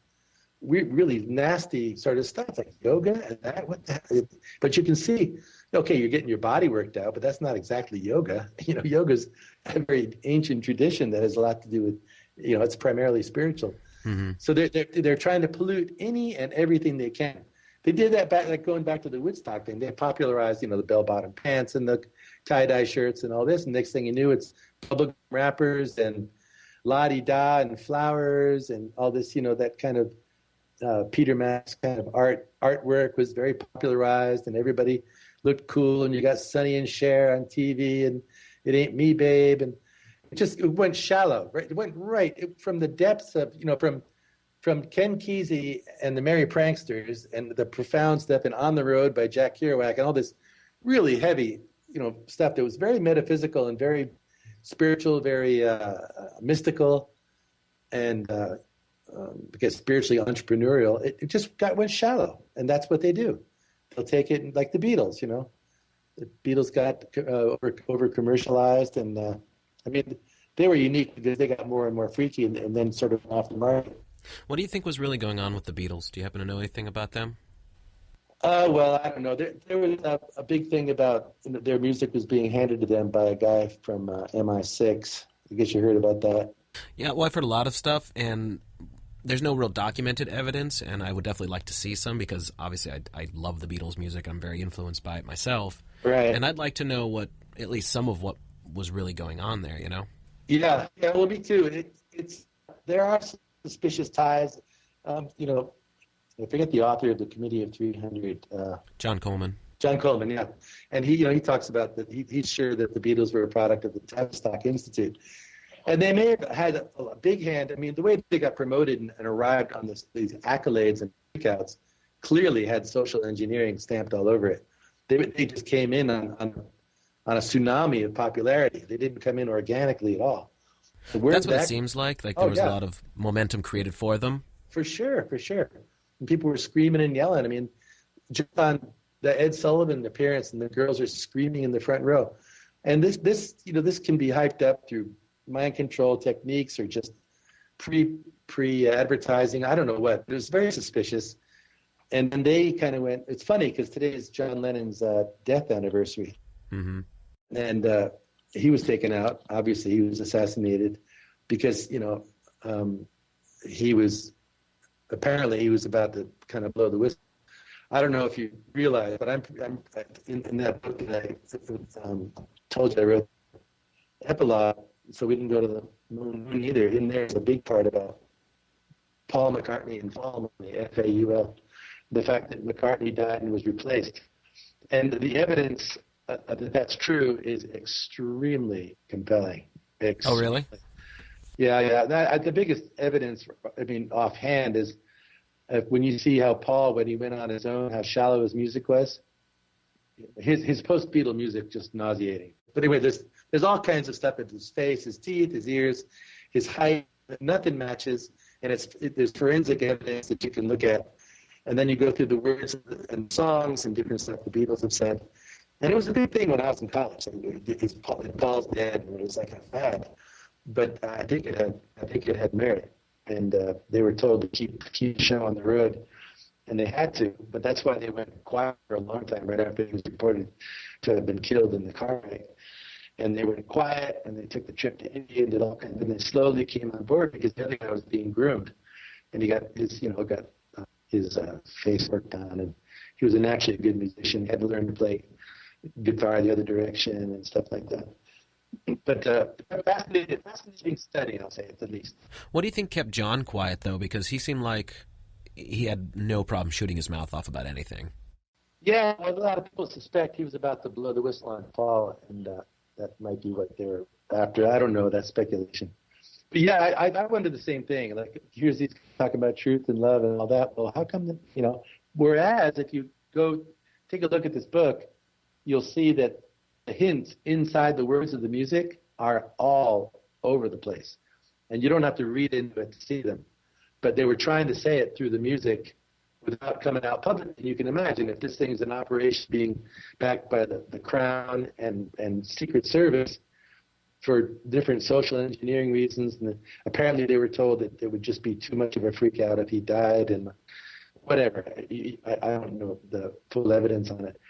[SPEAKER 2] really nasty sort of stuff like yoga and that. What the hell? But you can see, okay, you're getting your body worked out, but that's not exactly yoga. Yoga's a very ancient tradition that has a lot to do with, it's primarily spiritual.
[SPEAKER 1] Mm-hmm.
[SPEAKER 2] So they're trying to pollute any and everything they can. They did that going back to the Woodstock thing. They popularized, the bell-bottom pants and the tie-dye shirts and all this. And next thing you knew, it's bubble wrappers and la-di-da and flowers and all this, that kind of Peter Max kind of artwork was very popularized, and everybody looked cool. And you got Sonny and Cher on TV, and It Ain't Me, Babe, and it went shallow. Right? It went from the depths of from Ken Kesey and the Merry Pranksters and the profound stuff and On the Road by Jack Kerouac and all this really heavy, stuff that was very metaphysical and very spiritual, very mystical, and because spiritually entrepreneurial. It just went shallow, and that's what they do. They'll take it like the Beatles. The Beatles got over commercialized, and they were unique because they got more and more freaky, and then sort of off the market.
[SPEAKER 1] What do you think was really going on with the Beatles? Do you happen to know anything about them?
[SPEAKER 2] Well, I don't know. There was a big thing about their music was being handed to them by a guy from MI6. I guess you heard about that.
[SPEAKER 1] Yeah, well, I've heard a lot of stuff, and there's no real documented evidence, and I would definitely like to see some because obviously I love the Beatles music. I'm very influenced by it myself.
[SPEAKER 2] Right.
[SPEAKER 1] And I'd like to know at least some of what was really going on there,
[SPEAKER 2] Yeah, well, me too. There are suspicious ties. I forget the author of the Committee of 300.
[SPEAKER 1] John Coleman.
[SPEAKER 2] John Coleman, yeah. And he talks about that. He's sure that the Beatles were a product of the Tavistock Institute. And they may have had a big hand. The way they got promoted and arrived on these accolades and breakouts clearly had social engineering stamped all over it. They just came in on a tsunami of popularity. They didn't come in organically at all.
[SPEAKER 1] That's what it seems like. Like there was a lot of momentum created for them.
[SPEAKER 2] For sure. And people were screaming and yelling. Just on the Ed Sullivan appearance, and the girls are screaming in the front row. And this can be hyped up through mind control techniques or just pre-advertising. I don't know what. It was very suspicious. And then they kind of went. It's funny because today is John Lennon's death anniversary.
[SPEAKER 1] Mm-hmm.
[SPEAKER 2] And he was taken out. Obviously, he was assassinated because he was about to kind of blow the whistle. I don't know if you realize, but I'm in that book that I told you I wrote, Epilogue. So we didn't go to the moon either. In there's a big part about Paul McCartney and Faul, F-A-U-L, the fact that McCartney died and was replaced. And the evidence that that's true is extremely compelling.
[SPEAKER 1] Oh, really?
[SPEAKER 2] Yeah. The biggest evidence, offhand, is when you see how Paul, when he went on his own, how shallow his music was. His post-Beatle music just nauseating. But anyway, there's all kinds of stuff in his face, his teeth, his ears, his height. Nothing matches, and there's forensic evidence that you can look at. And then you go through the words and songs and different stuff the Beatles have said. And it was a big thing when I was in college. Paul's dead, and it was like a fad. But I think it had merit, and they were told to keep the show on the road, and they had to. But that's why they went quiet for a long time right after he was reported to have been killed in the car wreck. And they went quiet, and they took the trip to India and did all kinds. And they slowly came on board because the other guy was being groomed, and he got his face worked on, and he was actually a good musician. He had to learn to play guitar the other direction and stuff like that. But fascinating study, I'll say at the least.
[SPEAKER 1] What do you think kept John quiet, though? Because he seemed like he had no problem shooting his mouth off about anything.
[SPEAKER 2] Yeah, well, a lot of people suspect he was about to blow the whistle on Paul, and that might be what they were after. I don't know. That's speculation. But yeah, I wondered the same thing. Like, here's these talking about truth and love and all that. Well, how come, whereas if you go take a look at this book, you'll see that the hints inside the words of the music are all over the place. And you don't have to read into it to see them. But they were trying to say it through the music without coming out publicly. And you can imagine if this thing is an operation being backed by the Crown and Secret Service, for different social engineering reasons. And apparently they were told that it would just be too much of a freak out if he died and whatever. I don't know the full evidence on it.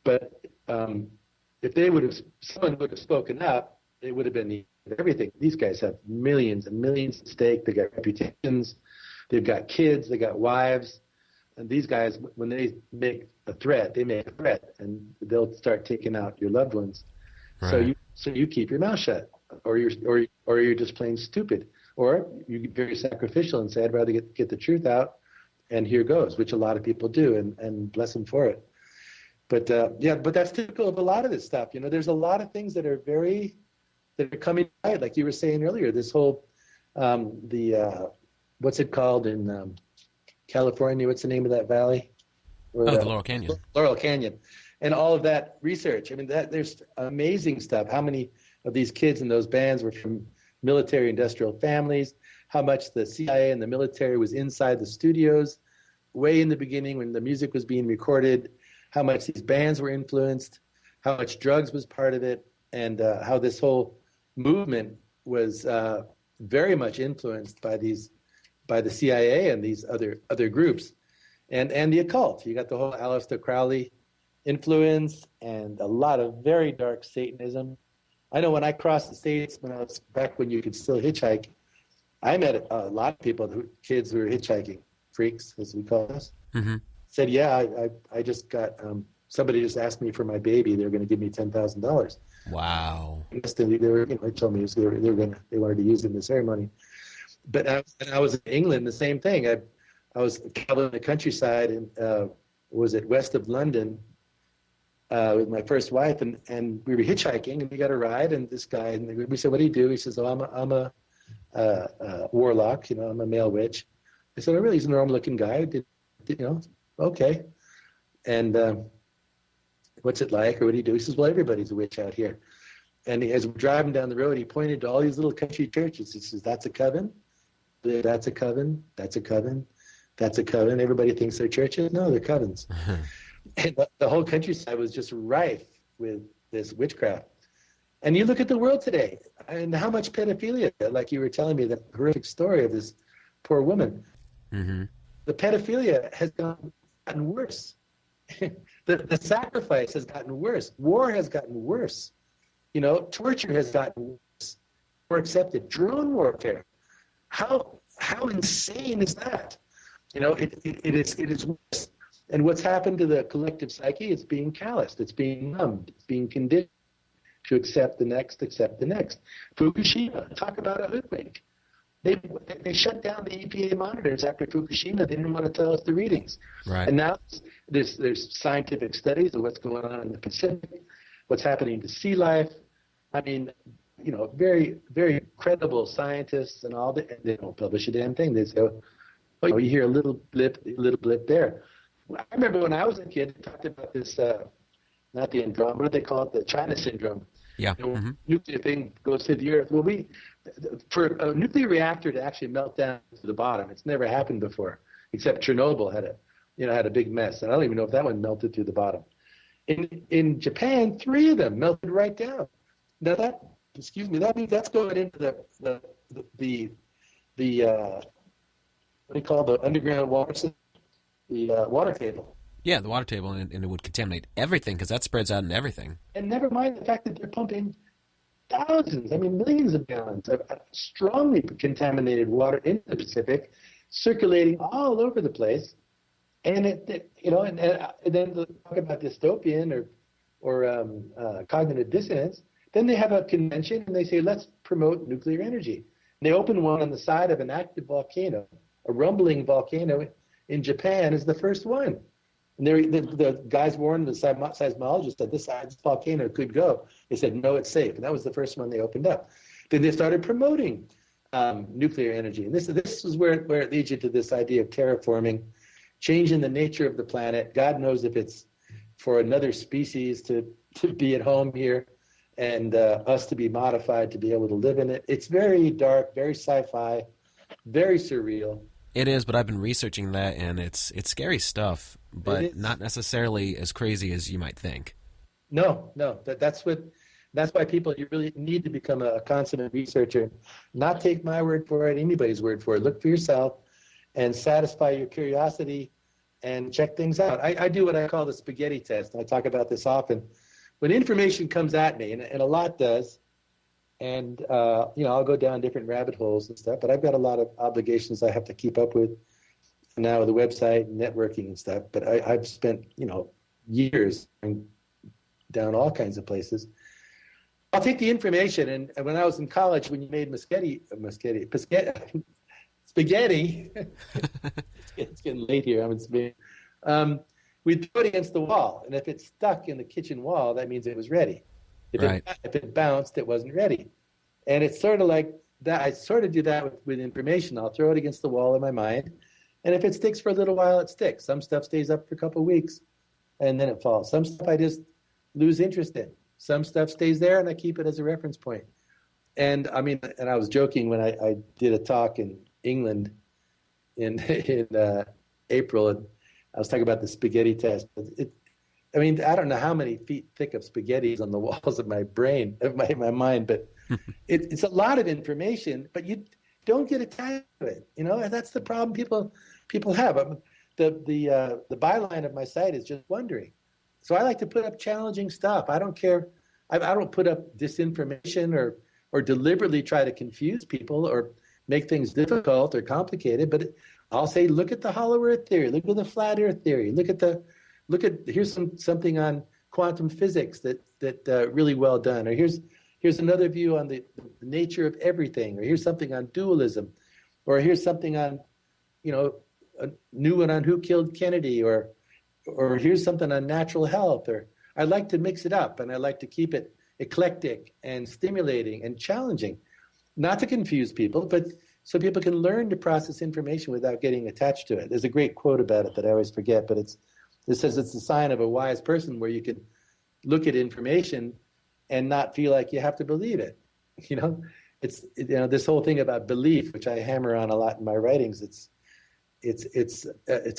[SPEAKER 2] But if someone would have spoken up, it would have been everything. These guys have millions and millions at stake. They got reputations. They've got kids. They got wives. And these guys, when they make a threat, and they'll start taking out your loved ones. Right. So you keep your mouth shut, or you're just plain stupid, or you're very sacrificial and say, I'd rather get the truth out, and here goes, which a lot of people do, and bless them for it. But but that's typical of a lot of this stuff. There's a lot of things that are coming right, like you were saying earlier. This whole what's it called in California? What's the name of that valley?
[SPEAKER 1] The Laurel Canyon.
[SPEAKER 2] Laurel Canyon, and all of that research. I mean, there's amazing stuff. How many of these kids in those bands were from military-industrial families? How much the CIA and the military was inside the studios way in the beginning when the music was being recorded? How much these bands were influenced? How much drugs was part of it? And how this whole movement was very much influenced by the CIA and these other groups, and the occult. You got the whole Aleister Crowley influence and a lot of very dark Satanism. I know when I crossed the states, when I was back when you could still hitchhike, I met a lot of people, kids who were hitchhiking freaks, as we call us. Mm-hmm. Said, yeah, I just got somebody just asked me for my baby. They're going to give me $10,000.
[SPEAKER 1] Wow.
[SPEAKER 2] Instantly, they told me they wanted to use it in the ceremony. But I was in England, the same thing. I was traveling in the countryside and was at west of London with my first wife, and we were hitchhiking, and we got a ride, and this guy, and we said, what do you do? He says, oh, I'm a warlock, I'm a male witch. I said, oh, really? He's a normal-looking guy. Okay. And what's it like, or what do you do? He says, well, everybody's a witch out here. And as we're driving down the road, he pointed to all these little country churches. He says, that's a coven, that's a coven, that's a coven, that's a coven. Everybody thinks they're churches. No, they're covens. And the whole countryside was just rife with this witchcraft. And you look at the world today, and how much pedophilia, like you were telling me, that horrific story of this poor woman. Mm-hmm. The pedophilia has gotten worse. The sacrifice has gotten worse. War has gotten worse. Torture has gotten worse, more accepted. Drone warfare. How insane is that? It is worse. And what's happened to the collective psyche? It's being calloused. It's being numbed. It's being conditioned to accept the next. Fukushima. Talk about a hoodwink. They shut down the EPA monitors after Fukushima. They didn't want to tell us the readings. Right. And now there's scientific studies of what's going on in the Pacific, what's happening to sea life. I mean, very, very credible scientists and all that. They don't publish a damn thing. They say, you hear a little blip there. I remember when I was a kid, they talked about this, not the Androm, what do they call it? The China syndrome.
[SPEAKER 1] Yeah.
[SPEAKER 2] Nuclear thing goes to the earth. Well, for a nuclear reactor to actually melt down to the bottom, it's never happened before, except Chernobyl had a big mess. And I don't even know if that one melted through the bottom. In Japan, 3 of them melted right down. Now that means that's going into the what do you call the underground water system, the water table.
[SPEAKER 1] Yeah, the water table, and it would contaminate everything because that spreads out in everything.
[SPEAKER 2] And never mind the fact that they're pumping thousands, millions of gallons of strongly contaminated water into the Pacific, circulating all over the place. And and then talk about dystopian or cognitive dissonance. Then they have a convention and they say, let's promote nuclear energy. And they open one on the side of an active volcano, a rumbling volcano in Japan is the first one. And the guys warned the seismologist that this volcano could go. They said, no, it's safe. And that was the first one they opened up. Then they started promoting nuclear energy. And this is where it leads you to this idea of terraforming, changing the nature of the planet. God knows if it's for another species to be at home here and us to be modified to be able to live in it. It's very dark, very sci-fi, very surreal.
[SPEAKER 1] It is, but I've been researching that, and it's scary stuff, but not necessarily as crazy as you might think.
[SPEAKER 2] No, that's what That's why you really need to become a consummate researcher, not take my word for it, anybody's word for it. Look for yourself and satisfy your curiosity and check things out. I do what I call the spaghetti test. I talk about this often. When information comes at me, and a lot does, and I'll go down different rabbit holes and stuff, but I've got a lot of obligations I have to keep up with now with the website and networking and stuff. But I've spent, years down all kinds of places. I'll take the information, and when I was in college, when you made spaghetti, it's getting late here. We'd throw it against the wall, and if it stuck in the kitchen wall, that means it was ready. If it bounced, it wasn't ready. And it's sort of like that. I sort of do that with information. I'll throw it against the wall in my mind, and if it sticks for a little while, it sticks. Some stuff stays up for a couple of weeks, and then it falls. Some stuff I just lose interest in. Some stuff stays there, and I keep it as a reference point. And I was joking when I did a talk in England in April, and I was talking about the spaghetti test. I don't know how many feet thick of spaghetti is on the walls of my brain, of my mind, but it's a lot of information, but you don't get attached to it. And that's the problem people have. The byline of my site is just wondering. So I like to put up challenging stuff. I don't care. I don't put up disinformation or deliberately try to confuse people or make things difficult or complicated. But I'll say, look at the hollow earth theory. Look at the flat earth theory. Here's something on quantum physics that really well done. Or here's another view on the nature of everything. Or here's something on dualism. Or here's something on, a new one on who killed Kennedy. Or here's something on natural health. Or I like to mix it up, and I like to keep it eclectic and stimulating and challenging, not to confuse people, but so people can learn to process information without getting attached to it. There's a great quote about it that I always forget, but it says it's the sign of a wise person where you can look at information and not feel like you have to believe it. It's this whole thing about belief, which I hammer on a lot in my writings. It's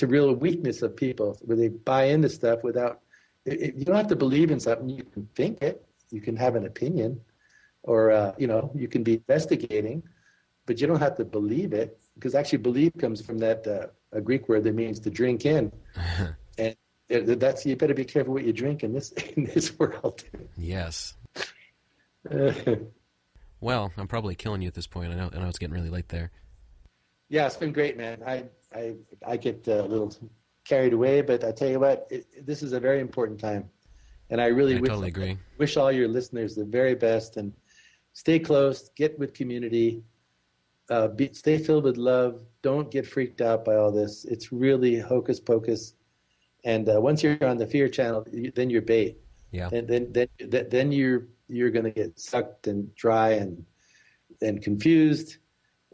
[SPEAKER 2] a real weakness of people where they buy into stuff without. You don't have to believe in something. You can think it. You can have an opinion, or you can be investigating, but you don't have to believe it, because actually believe comes from that a Greek word that means to drink in, and you better be careful what you drink in this world.
[SPEAKER 1] Yes. Well, I'm probably killing you at this point. I know it's getting really late there.
[SPEAKER 2] Yeah, it's been great, man. I get a little carried away, but I tell you what, this is a very important time, and I
[SPEAKER 1] totally agree.
[SPEAKER 2] Wish all your listeners the very best, and stay close, get with community, stay filled with love. Don't get freaked out by all this. It's really hocus pocus, and once you're on the fear channel, then you're bait.
[SPEAKER 1] Yeah.
[SPEAKER 2] And then you're going to get sucked and dry and confused.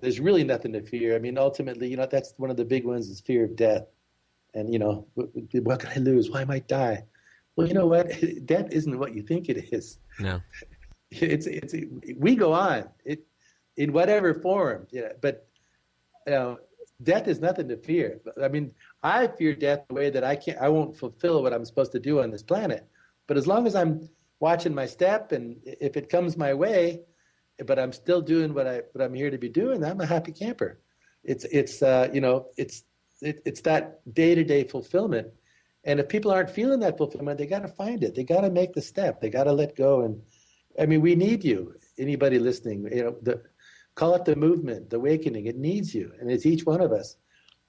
[SPEAKER 2] There's really nothing to fear. Ultimately, that's one of the big ones is fear of death. And, what can I lose? Why might I die? Well, you know what? Death isn't what you think it is.
[SPEAKER 1] No.
[SPEAKER 2] We go on in whatever form. But death is nothing to fear. I fear death the way that I won't fulfill what I'm supposed to do on this planet. But as long as I'm watching my step, and if it comes my way, but I'm still doing what I'm here to be doing, I'm a happy camper. It's that day-to-day fulfillment. And if people aren't feeling that fulfillment, they got to find it. They got to make the step. They got to let go. And we need you. Anybody listening, call it the movement, the awakening. It needs you, and it's each one of us.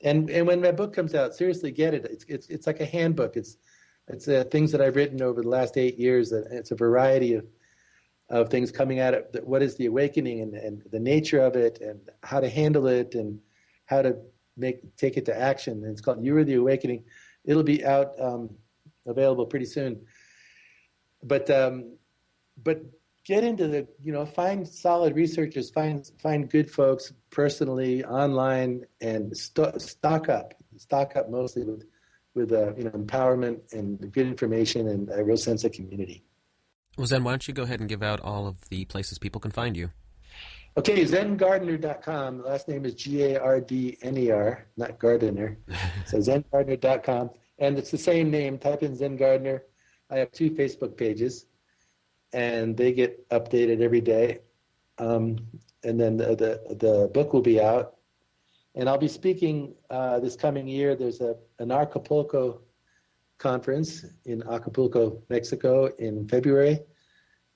[SPEAKER 2] And when my book comes out, seriously, get it. It's like a handbook. It's things that I've written over the last 8 years. It's a variety of things coming at it. What is the awakening and the nature of it, and how to handle it, and how to take it to action. And it's called You Are the Awakening. It'll be out, available pretty soon. But get into find solid researchers, find good folks personally, online, and stock up mostly with empowerment and good information and a real sense of community.
[SPEAKER 1] Well, Zen, why don't you go ahead and give out all of the places people can find you?
[SPEAKER 2] Okay, ZenGardner.com. The last name is Gardner, not Gardner. So ZenGardner.com. And it's the same name. Type in Zen Gardner. I have 2 Facebook pages. and they get updated every day. And then the book will be out. And I'll be speaking this coming year. There's an Acapulco conference in Acapulco, Mexico in February.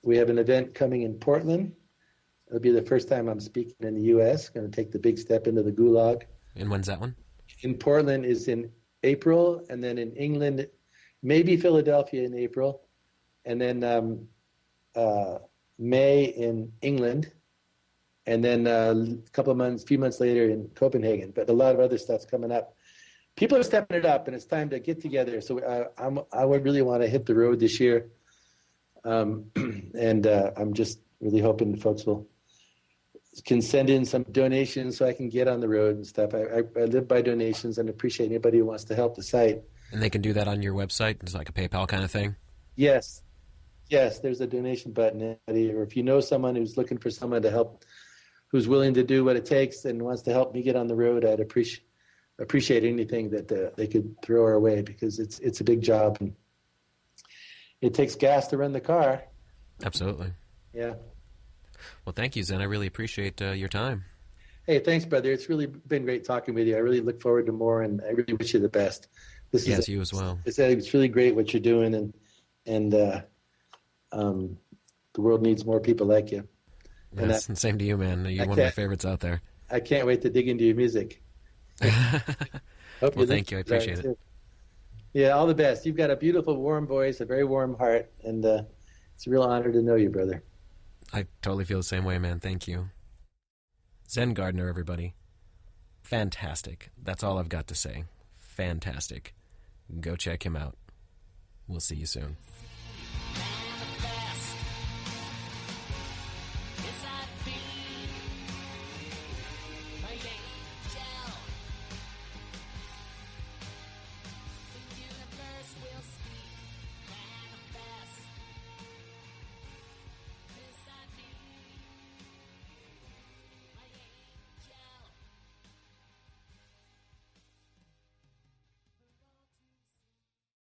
[SPEAKER 2] We have an event coming in Portland. It'll be the first time I'm speaking in the U.S. Going to take the big step into the gulag.
[SPEAKER 1] And when's that one?
[SPEAKER 2] In Portland is in April, and then in England, maybe Philadelphia in April, and then May in England, and then a few months later in Copenhagen. But a lot of other stuff's coming up. People are stepping it up, and it's time to get together. So I would really want to hit the road this year, and I'm just really hoping the folks can send in some donations so I can get on the road and stuff. I live by donations and appreciate anybody who wants to help the site.
[SPEAKER 1] And they can do that on your website? It's like a PayPal kind of thing?
[SPEAKER 2] Yes, there's a donation button. Or if you know someone who's looking for someone to help, who's willing to do what it takes and wants to help me get on the road, I'd appreciate anything that they could throw our way, because it's a big job and it takes gas to run the car.
[SPEAKER 1] Absolutely.
[SPEAKER 2] Yeah.
[SPEAKER 1] Well, thank you, Zen. I really appreciate your time.
[SPEAKER 2] Hey, thanks, brother. It's really been great talking with you. I really look forward to more, and I really wish you the best.
[SPEAKER 1] Yes, you as well.
[SPEAKER 2] It's really great what you're doing, and the world needs more people like you.
[SPEAKER 1] Yes, and same to you, man. You're one of my favorites out there.
[SPEAKER 2] I can't wait to dig into your music.
[SPEAKER 1] Well, thank you. I appreciate it.
[SPEAKER 2] Yeah, all the best. You've got a beautiful, warm voice, a very warm heart, and it's a real honor to know you, brother.
[SPEAKER 1] I totally feel the same way, man. Thank you. Zen Gardner, everybody. Fantastic. That's all I've got to say. Fantastic. Go check him out. We'll see you soon.